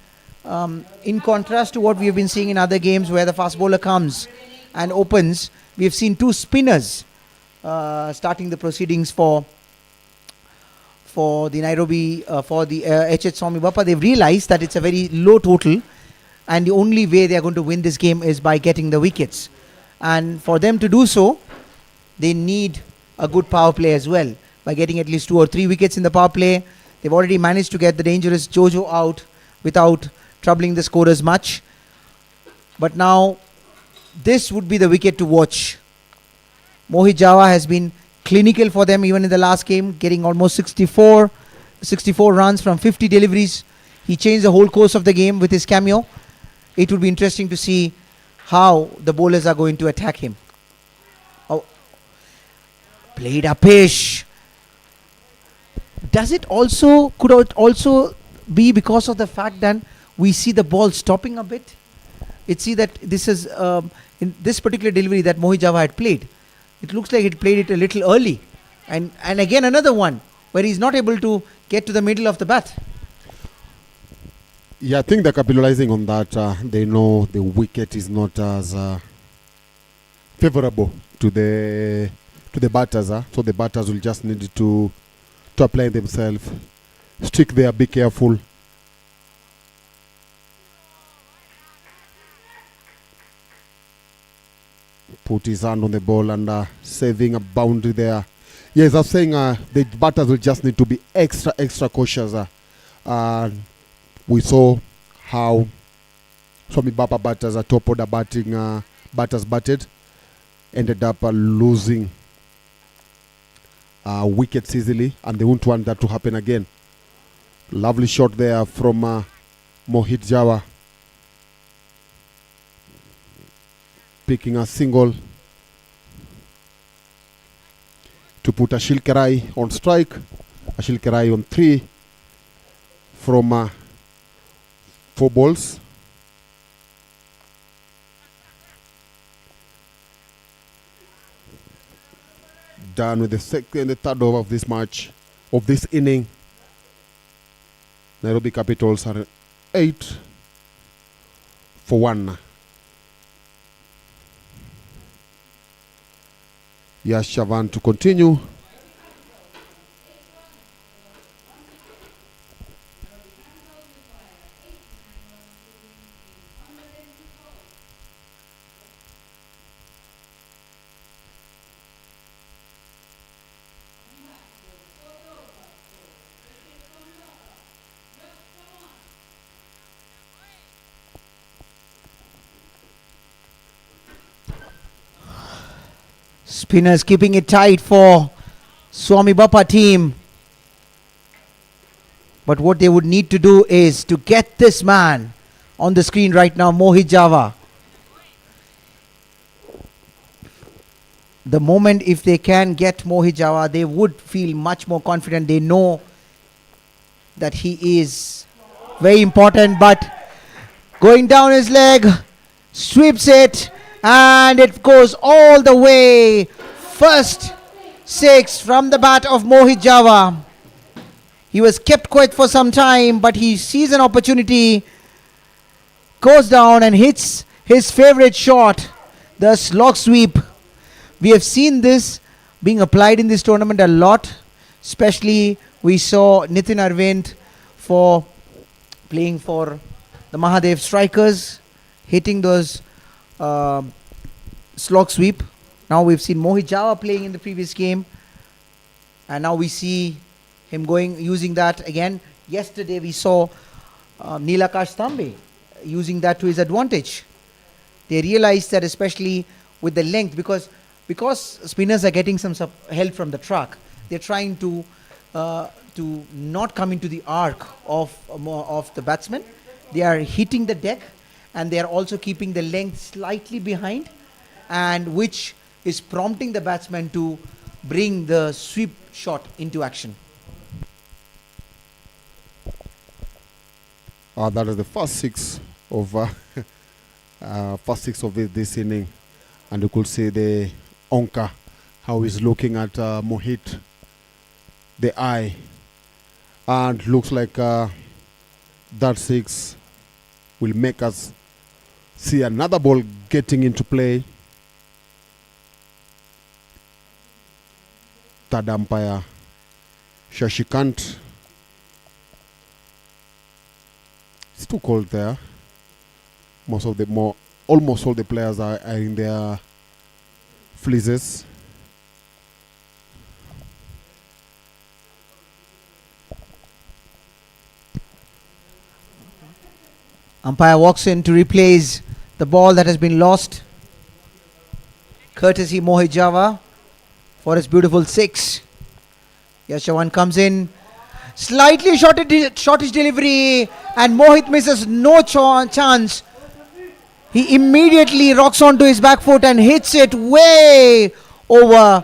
in contrast to what we have been seeing in other games where the fast bowler comes and opens. We have seen 2 spinners starting the proceedings for the Nairobi, for the HH Swami Bapa. They've realized that it's a very low total, and the only way they are going to win this game is by getting the wickets. And for them to do so, they need a good power play as well, by getting at least 2 or 3 wickets in the power play. They've already managed to get the dangerous Jojo out without troubling the scorers much. But now, this would be the wicket to watch. Mohit Jhawa has been clinical for them even in the last game, getting almost 64 runs from 50 deliveries. He changed the whole course of the game with his cameo. It would be interesting to see how the bowlers are going to attack him. Oh, played Apesh. Could it also be because of the fact that we see the ball stopping a bit? It's see that this is in this particular delivery that Mohit Jhawa had played. It looks like he played it a little early, and again another one where he's not able to get to the middle of the bat. Yeah, I think they're capitalizing on that. They know the wicket is not as favorable to the batters. So the batters will just need to apply themselves, stick there, be careful. Put his hand on the ball and saving a boundary there. Yes, I'm saying the batters will just need to be extra cautious. We saw how Swami Bapa batters, top order batters batted, ended up losing wickets easily, and they won't want that to happen again. Lovely shot there from Mohit Jhawa, picking a single to put Ashil Kerai on strike. Ashil Kerai on 3 from 4 balls. Done with the second and the third over of this match, of this inning. Nairobi Capitals are 8 for 1. Yash Chavan to continue. Spinners keeping it tight for Swami Bapa team. But what they would need to do is to get this man on the screen right now, Mohit Jhawa. The moment if they can get Mohit Jhawa, they would feel much more confident. They know that he is very important, but going down his leg, sweeps it, and it goes all the way. First 6 from the bat of Mohit Jhawa. He was kept quiet for some time, but he sees an opportunity, goes down and hits his favorite shot, the slog sweep. We have seen this being applied in this tournament a lot. Especially we saw Nitin Arvind for playing for the Mahadev Strikers, hitting those slog sweep. Now we've seen Mohit Jhawa playing in the previous game, and now we see him using that again. Yesterday we saw Nilakash Tambe using that to his advantage. They realize that, especially with the length, because spinners are getting some help from the truck, they're trying to not come into the arc of the batsman. They are hitting the deck, and they are also keeping the length slightly behind, and which is prompting the batsman to bring the sweep shot into action. That is the first six of this inning, and you could see the Onka, how he's looking at Mohit, the eye, and looks like that six will make us see another ball getting into play. Third umpire Shashikant. It's too cold there. Almost all the players are in their fleeces. Umpire walks in to replace the ball that has been lost. Courtesy Mohit Jhawa for his beautiful six. Yashawan comes in. Slightly shortish delivery, and Mohit misses no chance. He immediately rocks onto his back foot and hits it way over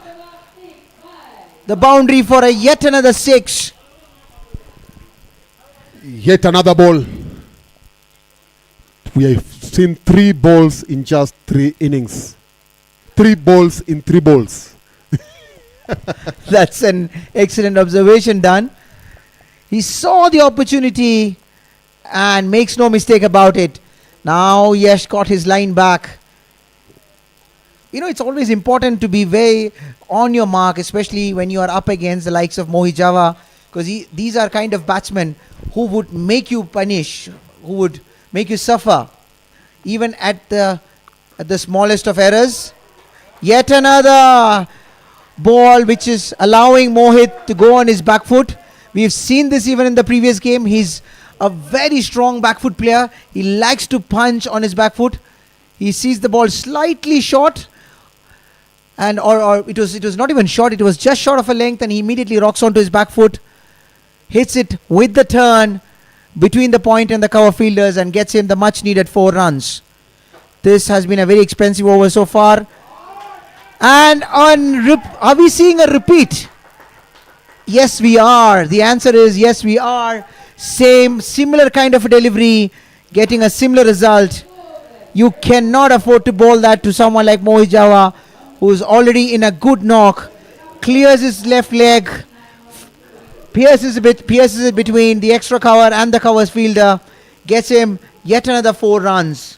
the boundary for a yet another six. Yet another ball. We have seen 3 balls in just 3 innings. 3 balls in 3 balls. That's an excellent observation done. He saw the opportunity and makes no mistake about it. Now Yash got his line back. You know, it's always important to be very on your mark, especially when you are up against the likes of Mohit Jhawa, because these are kind of batsmen who would make you punish, who would make you suffer, even at the smallest of errors. Yet another ball which is allowing Mohit to go on his back foot. We've seen this even in the previous game. He's a very strong back foot player. He likes to punch on his back foot. He sees the ball slightly short, and or it was not even short, it was just short of a length, and he immediately rocks onto his back foot, hits it with the turn between the point and the cover fielders, and gets him the much needed 4 runs. This has been a very expensive over so far. And are we seeing a repeat? Yes, we are. The answer is yes, we are. Similar kind of a delivery, getting a similar result. You cannot afford to bowl that to someone like Mohit Jhawa, who's already in a good knock. Clears his left leg, pierces it between the extra cover and the covers fielder, gets him yet another 4 runs.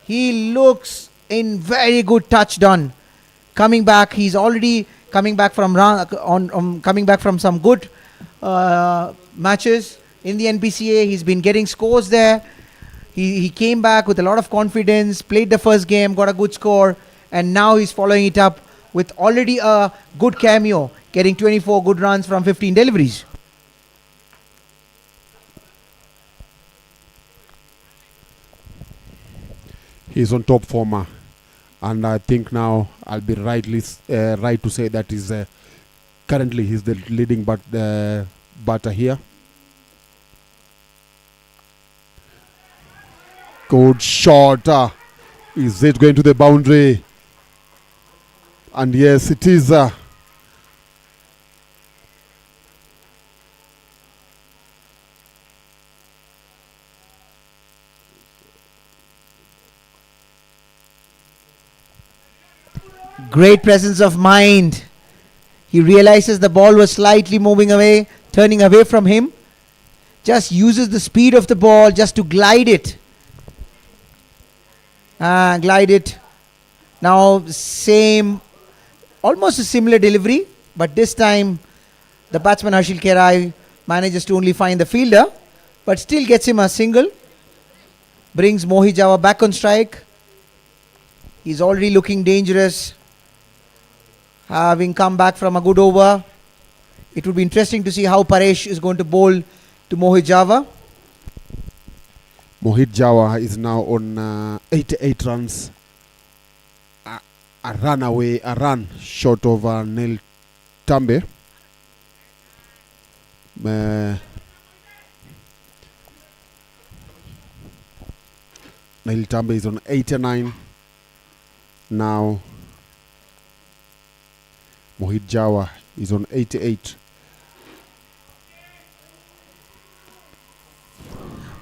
He looks in very good touch done. Coming back, he's already coming back from some good matches in the NPCA. He's been getting scores there. He came back with a lot of confidence, played the first game, got a good score, and now he's following it up with already a good cameo, getting 24 good runs from 15 deliveries. He's on top former, and I think now I'll be right to say that is currently he's the leading batter here. Good shot. Is it going to the boundary? And yes, it is. Great presence of mind. He realizes the ball was slightly moving away, turning away from him. Just uses the speed of the ball just to glide it. Glide it. Now almost a similar delivery, but this time the batsman Harshil Kerai manages to only find the fielder, but still gets him a single. Brings Mohit Jhawa back on strike. He's already looking dangerous, having come back from a good over. It would be interesting to see how Paresh is going to bowl to Mohit Jhawa. Mohit Jhawa is now on 88 runs. A run short of Neil Tambe. Neil Tambe is on 89. Now Mohit Jhawa is on 88.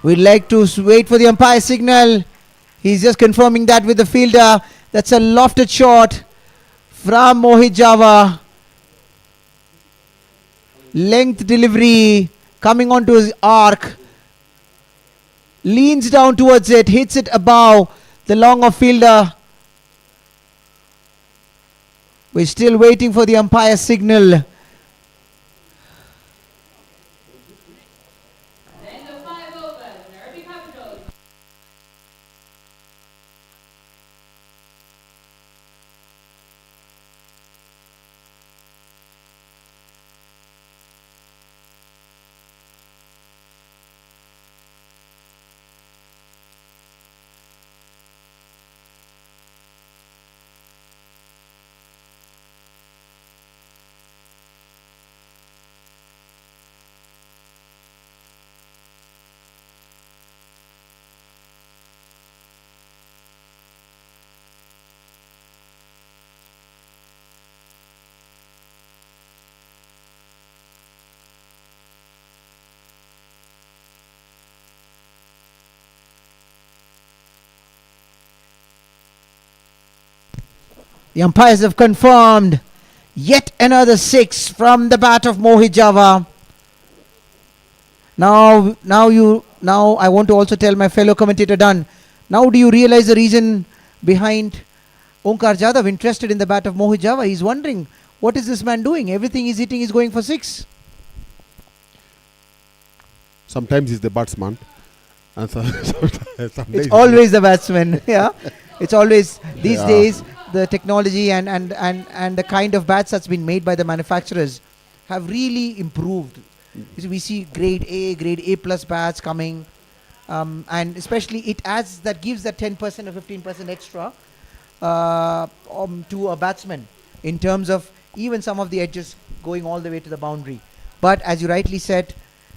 We'd like to wait for the umpire signal. He's just confirming that with the fielder. That's a lofted shot from Mohit Jhawa. Length delivery coming onto his arc. Leans down towards it, hits it above the long off fielder. We're still waiting for the umpire signal. Then the 5 overs, Nairobi Capitals. The umpires have confirmed yet another 6 from the bat of Mohit Jhawa. Now I want to also tell my fellow commentator Dan. Now do you realize the reason behind Onkar Jadhav interested in the bat of Mohit Jhawa? He's wondering, what is this man doing? Everything he's hitting is going for 6. Sometimes he's the batsman. And some days It's always the batsman. Yeah, it's always these days. The technology and the kind of bats that's been made by the manufacturers have really improved. We see grade A plus bats coming, and especially it adds, that gives that 10% or 15% extra to a batsman in terms of even some of the edges going all the way to the boundary. But as you rightly said,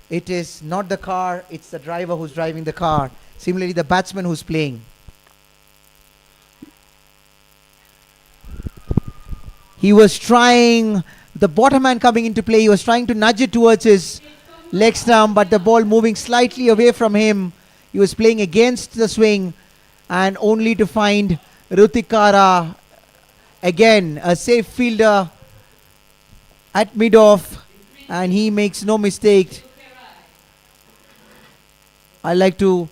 it is not the car, it's the driver who's driving the car. Similarly, the batsman who's playing. He was trying, the bottom man coming into play, he was trying to nudge it towards his leg stump, but the ball moving slightly away from him. He was playing against the swing, and only to find Rutikara, again a safe fielder at mid-off, and he makes no mistake. It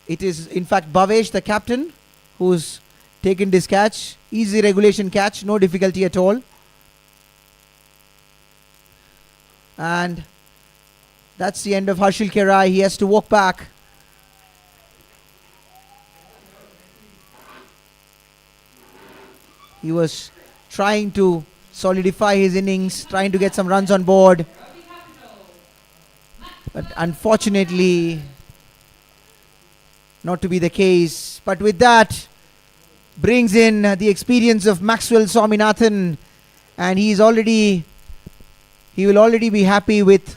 is in fact Bhavesh, the captain, who's taken this catch. Easy regulation catch, no difficulty at all. And that's the end of Harshil Kerai. He has to walk back. He was trying to solidify his innings, trying to get some runs on board. But unfortunately, not to be the case. But with that, brings in the experience of Maxwell Swaminathan, and he will already be happy with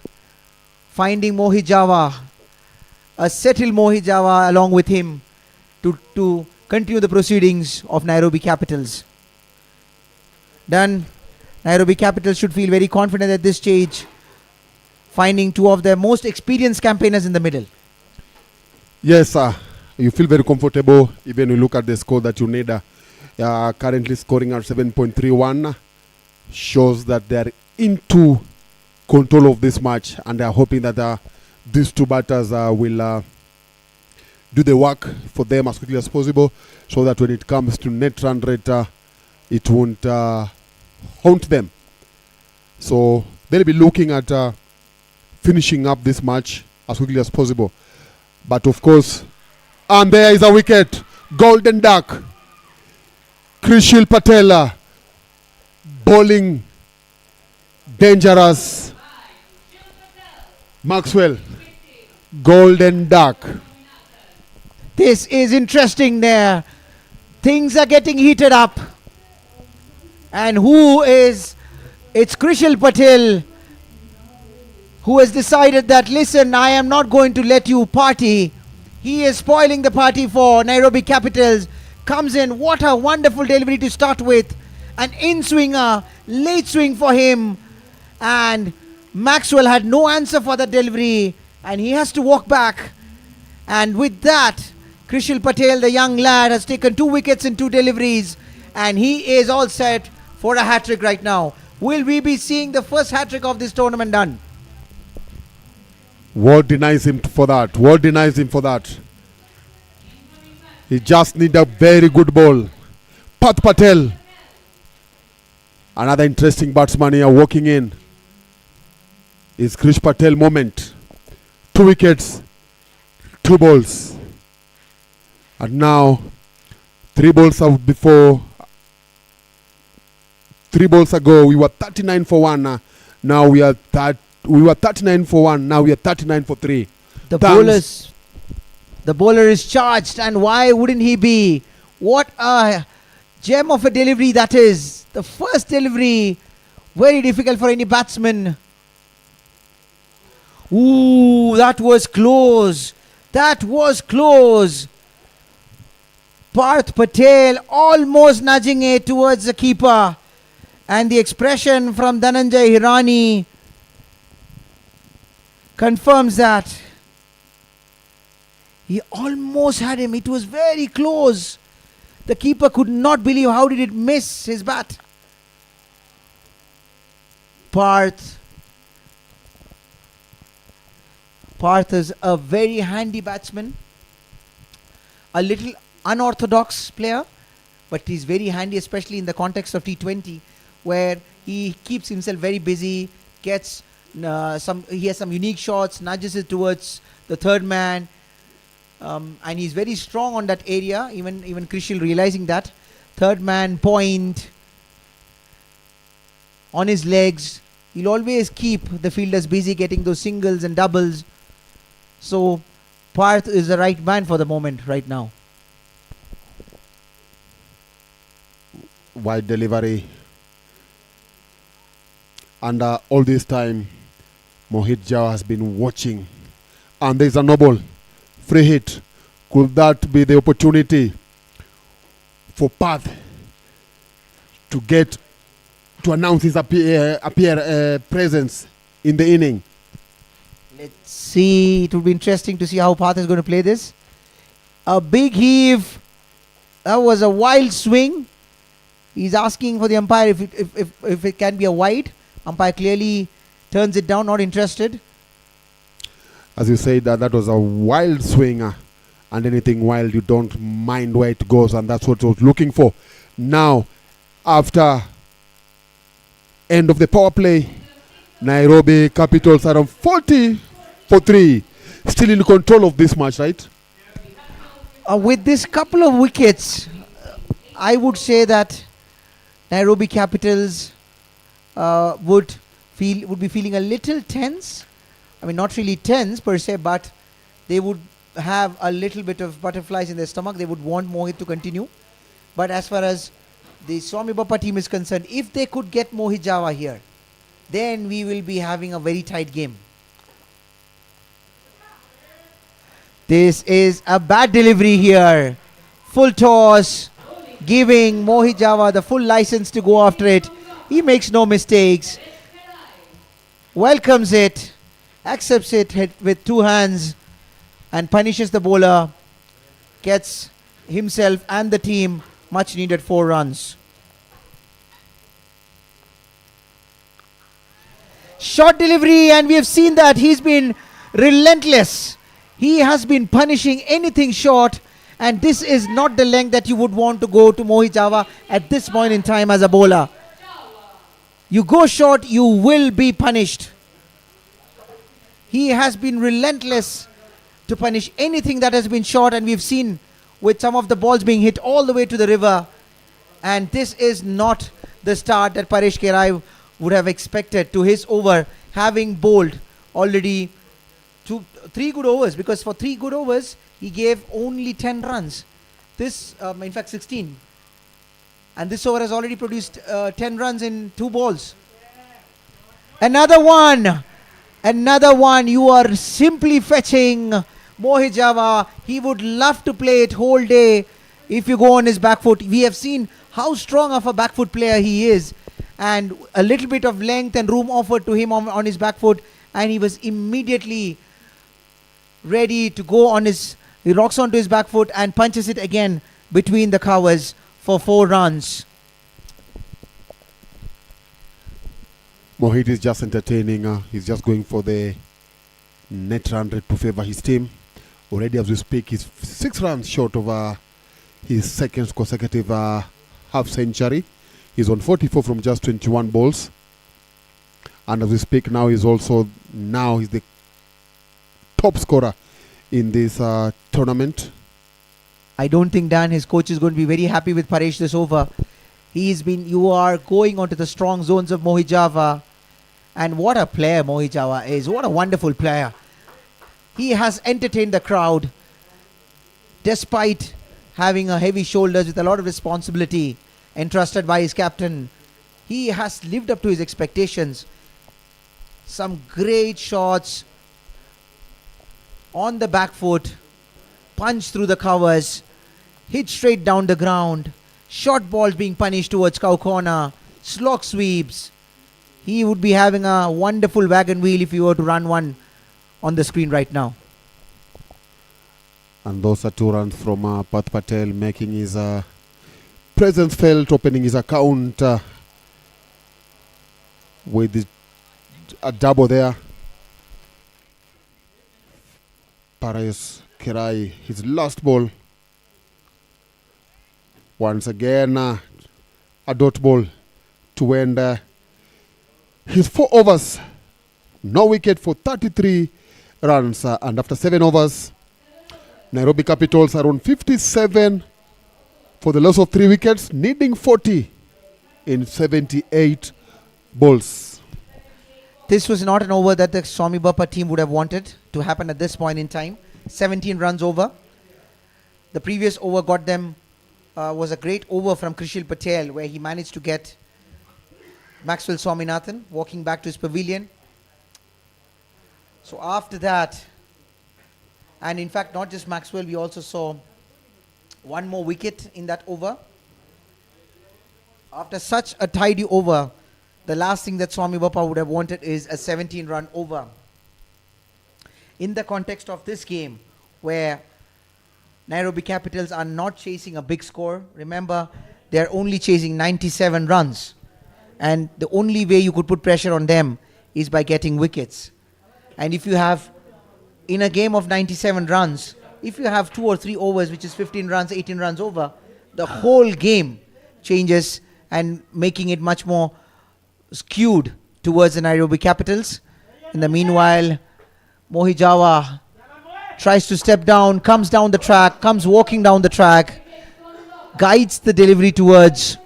finding Mohit Jhawa, a settled Mohit Jhawa along with him to continue the proceedings of Nairobi Capitals. Done. Nairobi Capitals should feel very confident at this stage, finding two of their most experienced campaigners in the middle. Yes, you feel very comfortable even you look at the score that you need. Currently scoring at 7.31 shows that they are into control of this match, and they are hoping that these two batters will do the work for them as quickly as possible, so that when it comes to net run rate, it won't haunt them. So they'll be looking at finishing up this match as quickly as possible. But of course, and there is a wicket. Golden Duck. Krishil Patela bowling dangerous. Maxwell golden duck. This is interesting there. Things are getting heated up. And it's Krishal Patel who has decided that, listen, I am not going to let you party. He is spoiling the party for Nairobi Capitals. Comes in, what a wonderful delivery to start with. An in-swinger, late swing for him. And Maxwell had no answer for that delivery. And he has to walk back. And with that, Krishal Patel, the young lad, has taken 2 wickets in 2 deliveries. And he is all set for a hat-trick right now. Will we be seeing the first hat-trick of this tournament done? What denies him for that? What denies him for that? He just need a very good ball. Path Patel. Another interesting batsman here walking in. Is Krish Patel moment. 2 wickets, 2 balls. And now 3 balls out before. 3 balls ago we were 39 for 1. Now we were 39 for 1. Now we are 39 for 3. The bowler is charged, and why wouldn't he be? What a gem of a delivery that is. The first delivery, very difficult for any batsman. Ooh, that was close. That was close. Parth Patel almost nudging it towards the keeper. And the expression from Dhananjay Hirani confirms that. He almost had him. It was very close. The keeper could not believe how did it miss his bat. Parth is a very handy batsman. A little unorthodox player, but he's very handy, especially in the context of T20, where he keeps himself very busy, gets he has some unique shots, nudges it towards the third man, and he's very strong on that area. Even Krishal realizing that. Third man point on his legs. He'll always keep the fielders busy getting those singles and doubles. So Parth is the right man for the moment right now. Wide delivery. And all this time Mohit Jhawa has been watching. And there's a no ball. Free hit. Could that be the opportunity for Path to get to announce his presence in the inning? Let's see. It will be interesting to see how Path is going to play this. A big heave. That was a wild swing. He's asking for the umpire if it can be a wide. Umpire clearly turns it down, not interested. As you said, that was a wild swing. And anything wild, you don't mind where it goes. And that's what I was looking for. Now, after end of the power play, Nairobi Capitals are on 40 for 3. Still in control of this match, right? With this couple of wickets, I would say that Nairobi Capitals would be feeling a little tense. I mean, not really tense per se, but they would have a little bit of butterflies in their stomach. They would want Mohit to continue. But as far as the Swami Bapa team is concerned, if they could get Mohit Jhawa here, then we will be having a very tight game. This is a bad delivery here. Full toss, giving Mohit Jhawa the full license to go after it. He makes no mistakes. Welcomes it, accepts it with 2 hands, and punishes the bowler. Gets himself and the team much needed 4 runs. Short delivery, and we have seen that he's been relentless. He has been punishing anything short, and this is not the length that you would want to go to Mohit Jhawa at this point in time as a bowler. You go short, you will be punished. He has been relentless to punish anything that has been short, and we've seen with some of the balls being hit all the way to the river. And this is not the start that Paresh Kerai would have expected to his over, having bowled already 3 good overs, because for 3 good overs he gave only 10 runs. This, in fact, 16. And this over has already produced 10 runs in 2 balls. Another one. Another one. You are simply fetching Mohit Jhawa. He would love to play it whole day if you go on his back foot. We have seen how strong of a back foot player he is. And a little bit of length and room offered to him on his back foot. And he was immediately ready to go on his... He rocks onto his back foot and punches it again between the covers for 4 runs. Mohit is just entertaining. He's just going for the net run rate to favor his team. Already as we speak, he's 6 runs short of his second consecutive half century. He's on 44 from just 21 balls. And as we speak now, he's the top scorer in this tournament. I don't think, Dan, his coach is going to be very happy with Paresh this over. You are going onto the strong zones of Mohit Jhawa. And what a player Mohit Jhawa is. What a wonderful player. He has entertained the crowd despite having a heavy shoulders with a lot of responsibility entrusted by his captain. He has lived up to his expectations. Some great shots on the back foot, punch through the covers, hit straight down the ground, short balls being punished towards cow corner, slog sweeps. He would be having a wonderful wagon wheel if you were to run one on the screen right now. And those are 2 runs from Path Patel, making his presence felt, opening his account with a double there. Paresh Kirai, his last ball. Once again, a dot ball to end his 4 overs. No wicket for 33 runs. And after 7 overs, Nairobi Capitals are on 57 for the loss of 3 wickets, needing 40 in 78 balls. This was not an over that the Swami Bapa team would have wanted to happen at this point in time. 17 runs over. The previous over got them, was a great over from Krishil Patel, where he managed to get Maxwell Swaminathan walking back to his pavilion. So after that, and in fact not just Maxwell, we also saw one more wicket in that over. After such a tidy over, the last thing that Swami Bapa would have wanted is a 17-run over. In the context of this game, where Nairobi Capitals are not chasing a big score, remember, they're only chasing 97 runs. And the only way you could put pressure on them is by getting wickets. And if you have, in a game of 97 runs, if you have 2 or 3 overs, which is 15 runs, 18 runs over, the whole game changes and making it much more skewed towards the Nairobi Capitals. In the meanwhile, Mohit Jhawa tries to step down, comes down the track, comes walking down the track, guides the delivery towards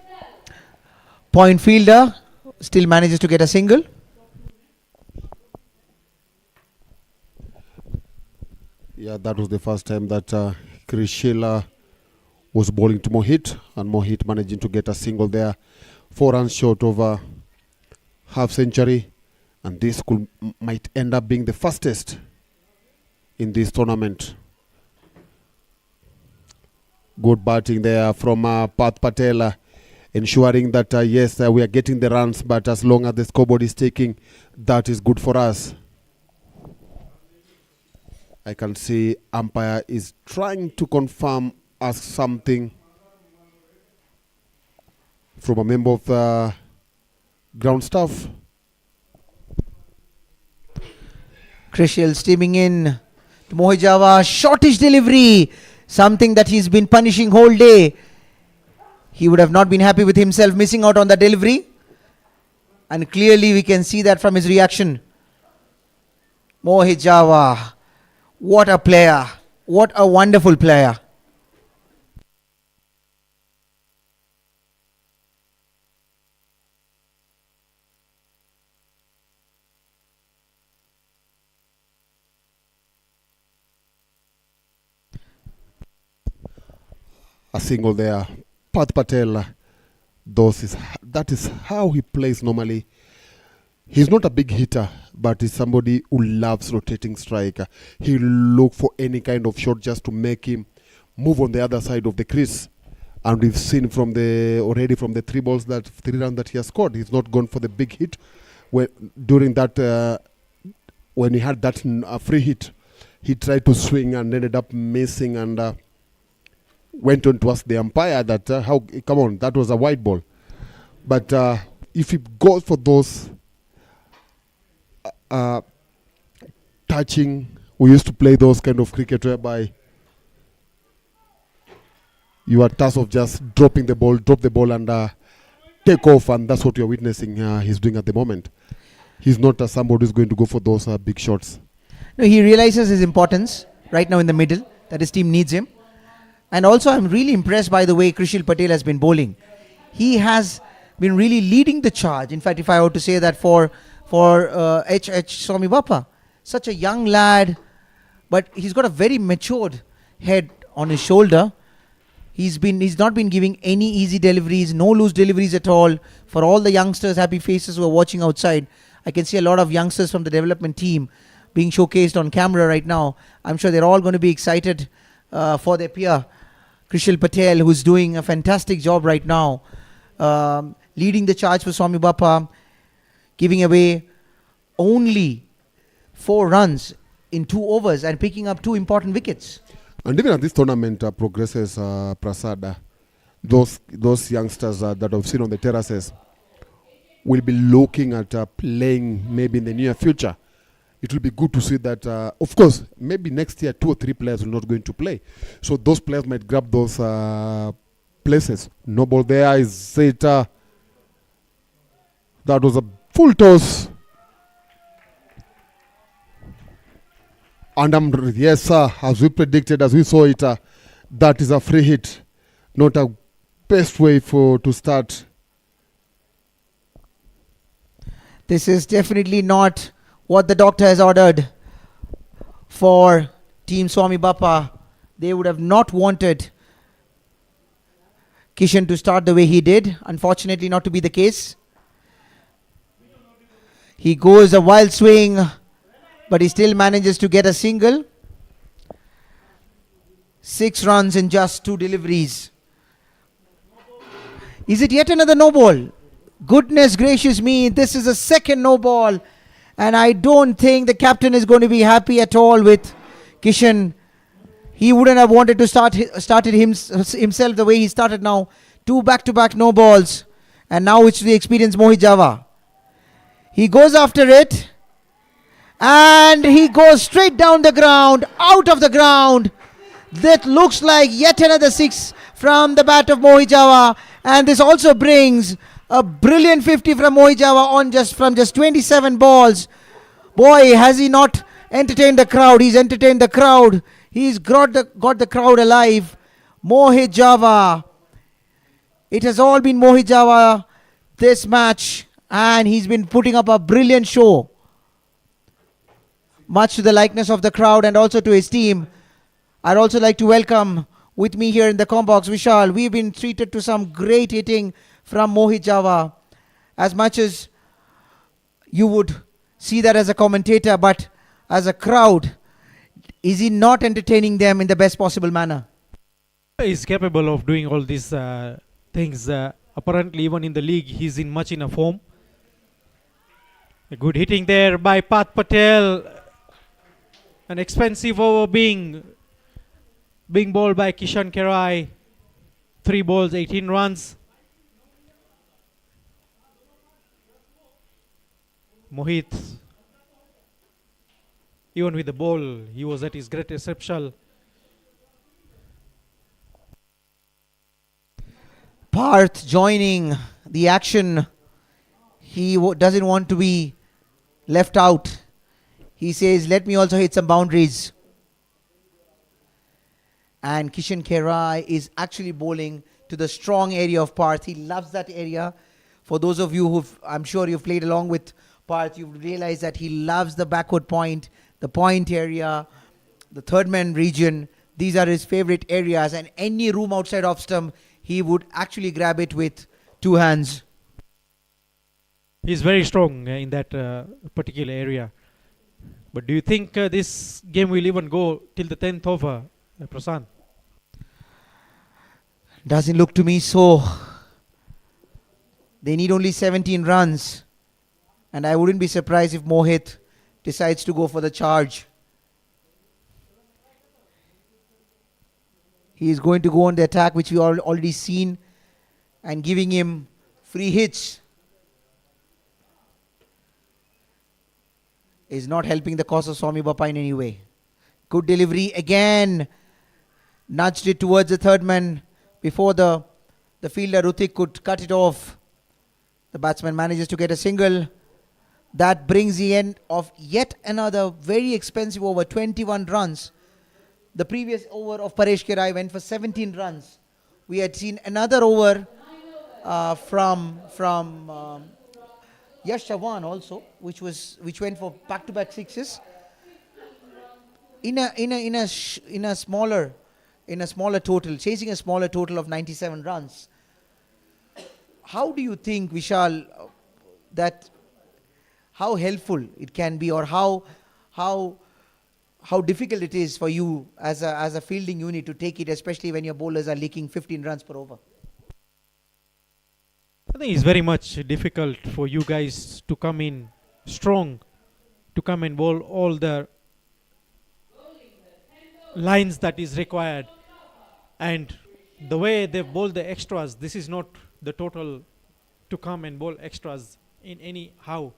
point fielder, still manages to get a single. Yeah, that was the first time that Krishila was bowling to Mohit, and Mohit managing to get a single there. 4 runs short of half century, and this might end up being the fastest in this tournament. Good batting there from Path Patel, ensuring that yes, we are getting the runs, but as long as the scoreboard is taking, that is good for us. I can see umpire is trying to confirm, ask something from a member of the ground staff. Krishil steaming in to Mohit Jhawa, shortish delivery, something that he's been punishing whole day. He would have not been happy with himself missing out on the delivery, and clearly we can see that from his reaction. Mohit Jhawa, what a player, what a wonderful player. a single there. Pat Patel, that is how he plays normally. He's not a big hitter, but he's somebody who loves rotating strike. He'll look for any kind of shot just to make him move on the other side of the crease. And we've seen already from the 3 runs that he has scored, he's not gone for the big hit. During that, when he had that free hit, he tried to swing and ended up missing and went on to ask the umpire that, come on, that was a wide ball. But if he goes for those touching, we used to play those kind of cricket whereby you are tasked of just drop the ball and take off, and that's what you're witnessing he's doing at the moment. He's not somebody who's going to go for those big shots. No, he realizes his importance right now in the middle, that his team needs him. And also I'm really impressed by the way Krishil Patel has been bowling. He has been really leading the charge. In fact, if I were to say that for Swami Bapa, such a young lad, but he's got a very matured head on his shoulder. He's not been giving any easy deliveries, no loose deliveries at all. For all the youngsters, happy faces who are watching outside, I can see a lot of youngsters from the development team being showcased on camera right now. I'm sure they're all going to be excited for their peer, Krishil Patel, who's doing a fantastic job right now, leading the charge for Swami Bapa, giving away only 4 runs in 2 overs and picking up 2 important wickets. And even as this tournament progresses, Prasad, those youngsters that I've seen on the terraces will be looking at playing maybe in the near future. It will be good to see that, of course, maybe next year 2 or 3 players will not going to play. So those players might grab those places. No ball there. Is it? That was a full toss. And yes, sir, as we predicted, as we saw it, that is a free hit. Not a best way to start. This is definitely not what the doctor has ordered for Team Swami Bapa. They would have not wanted Kishan to start the way he did. Unfortunately, not to be the case. He goes a wild swing, but he still manages to get a single. 6 runs in just 2 deliveries. Is it yet another no ball? Goodness gracious me, this is a second no ball. And I don't think the captain is going to be happy at all with Kishan. He wouldn't have wanted to started himself the way he started now. 2 back-to-back no balls. And now it's the experienced Mohit Jhawa. He goes after it. And he goes straight down the ground, out of the ground. That looks like yet another 6 from the bat of Mohit Jhawa. And this also brings a brilliant 50 from Mohit Jhawa from just 27 balls. Boy, has he not entertained the crowd. He's entertained the crowd. He's got the crowd alive. Mohit Jhawa. It has all been Mohit Jhawa this match. And he's been putting up a brilliant show. Much to the likeness of the crowd and also to his team. I'd also like to welcome with me here in the combox Vishal. We've been treated to some great hitting from Mohit Jhawa. As much as you would see that as a commentator, but as a crowd, is he not entertaining them in the best possible manner? He's capable of doing all these things. Apparently, even in the league, he's in much in a form. A good hitting there by Pat Patel. An expensive over being bowled by Kishan Kerai. 3 balls, 18 runs. Mohit, even with the ball, he was at his great exceptional. Parth joining the action. He doesn't want to be left out. He says, let me also hit some boundaries. And Kishan Kerai is actually bowling to the strong area of Parth. He loves that area. For those of you I'm sure you've played along with Parth, you realize that he loves the backward point, the point area, the third man region. These are his favorite areas, and any room outside off stump, he would actually grab it with two hands. He's very strong in that particular area. But do you think this game will even go till the 10th over, Prasan? Doesn't look to me so. They need only 17 runs. And I wouldn't be surprised if Mohit decides to go for the charge. He is going to go on the attack, which we already seen, and giving him free hits is not helping the cause of Swami Bapa in any way. Good delivery again. Nudged it towards the third man before the fielder Rutik could cut it off. The batsman manages to get a single. That brings the end of yet another very expensive over, 21 runs. The previous over of Paresh Kirai went for 17 runs. We had seen another over from Yash Chavan also, which went for back-to-back sixes. In a smaller total, chasing a smaller total of 97 runs. How do you think, Vishal, that how helpful it can be, or how difficult it is for you as a fielding unit to take it, especially when your bowlers are leaking 15 runs per over? I think it's very much difficult for you guys to come in strong, to come and bowl all the lines that is required. And the way they bowl the extras, this is not the total to come and bowl extras in any how.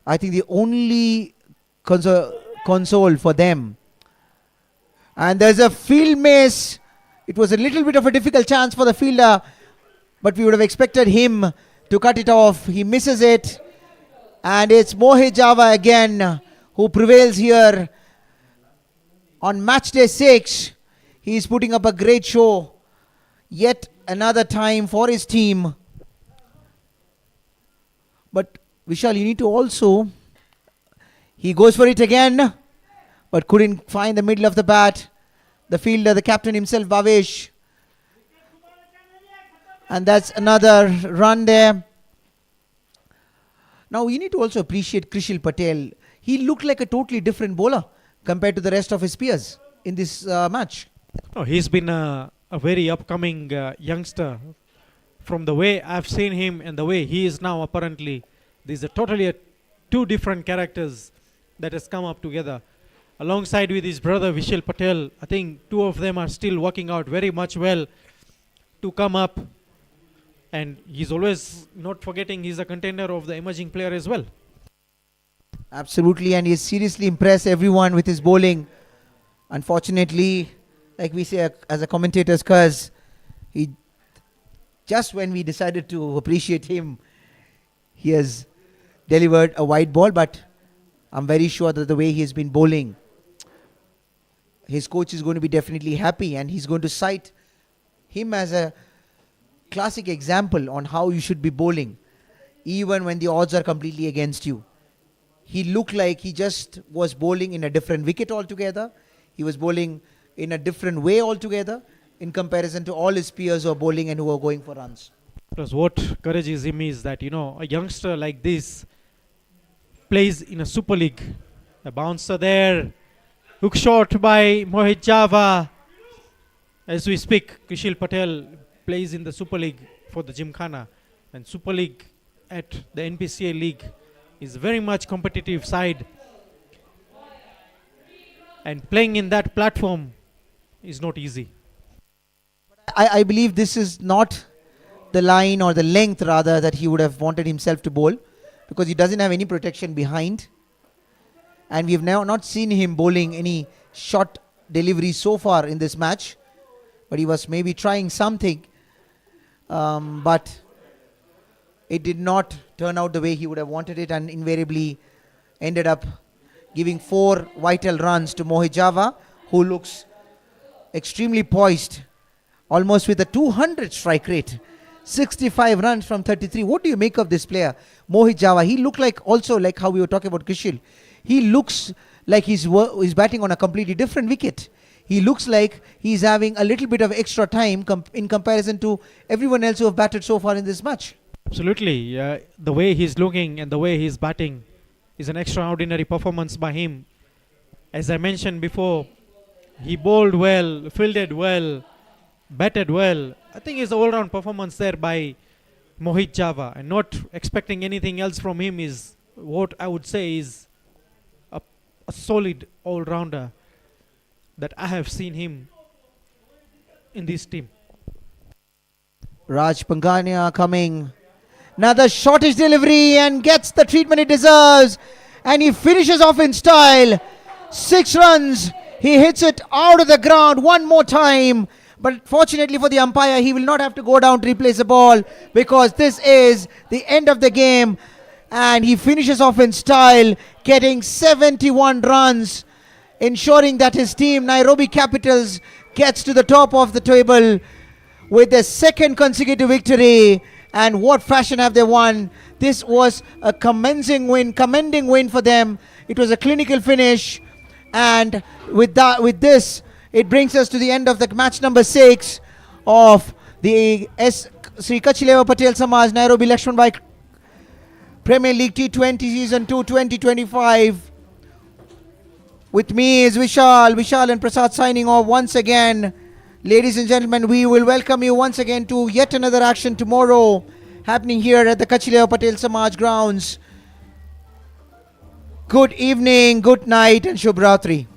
I think the only console for them. And there's a field miss. It was a little bit of a difficult chance for the fielder, but we would have expected him to cut it off. He misses it. And it's Mohit Jhawa again who prevails here on match day 6. He's putting up a great show. Yet another time for his team. But Vishal, you need to also... He goes for it again, but couldn't find the middle of the bat. The fielder, the captain himself, Bhavesh. And that's another run there. Now, you need to also appreciate Krishil Patel. He looked like a totally different bowler compared to the rest of his peers in this match. Oh, he's been a very upcoming youngster. From the way I've seen him and the way he is now, apparently, these are totally two different characters that has come up together. Alongside with his brother Vishal Patel, I think two of them are still working out very much well to come up. And he's always not forgetting he's a contender of the emerging player as well. Absolutely, and he's seriously impressed everyone with his bowling. Unfortunately, like we say as a commentator's curse, he just when we decided to appreciate him, he has delivered a wide ball, but I'm very sure that the way he has been bowling, his coach is going to be definitely happy, and he's going to cite him as a classic example on how you should be bowling, even when the odds are completely against you. He looked like he just was bowling in a different wicket altogether. He was bowling in a different way altogether in comparison to all his peers who are bowling and who are going for runs. Plus, what encourages him is that, a youngster like this plays in a Super League. A bouncer there. Hook shot by Mohit Jhawa. As we speak, Krishil Patel plays in the Super League for the Gymkhana. And Super League at the NPCA League is very much competitive side. And playing in that platform is not easy. I believe this is not the line or the length rather that he would have wanted himself to bowl, because he doesn't have any protection behind. And we have now not seen him bowling any short delivery so far in this match. But he was maybe trying something. But it did not turn out the way he would have wanted it, and invariably ended up giving 4 vital runs to Mohit Jhawa, who looks extremely poised, almost with a 200 strike rate. 65 runs from 33. What do you make of this player, Mohit Jhawa? He looked like, also like how we were talking about Krishil, he looks like he's batting on a completely different wicket. He looks like he's having a little bit of extra time in comparison to everyone else who have batted so far in this match. Absolutely. The way he's looking and the way he's batting is an extraordinary performance by him. As I mentioned before, he bowled well, fielded well, batted well. I think it's an all-round performance there by Mohit Jhawa, and not expecting anything else from him is what I would say is a solid all-rounder that I have seen him in this team. Raj Pangania coming. Another shortish delivery and gets the treatment it deserves. And he finishes off in style. 6 runs. He hits it out of the ground one more time. But fortunately for the umpire, he will not have to go down to replace the ball, because this is the end of the game. And he finishes off in style, getting 71 runs, ensuring that his team, Nairobi Capitals, gets to the top of the table with their second consecutive victory. And what fashion have they won? This was a commending win for them. It was a clinical finish. And with this, it brings us to the end of the match number 6 of the Sri Kachileva Patel Samaj Nairobi LAXMANBHAI Premier League T20 Season 2 2025. With me is Vishal and Prasad signing off once again. Ladies and gentlemen, we will welcome you once again to yet another action tomorrow, happening here at the Kachileva Patel Samaj grounds. Good evening, good night, and Shubh Ratri.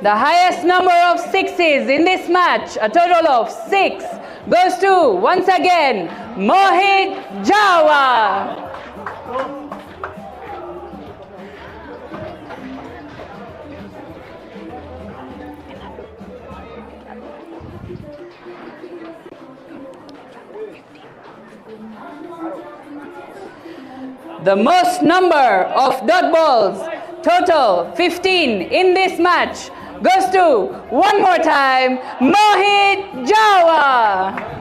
The highest number of sixes in this match, a total of 6, goes to, once again, Mohit Jhawa. The most number of dot balls, total 15 in this match, goes to, one more time, Mohit Jhawa.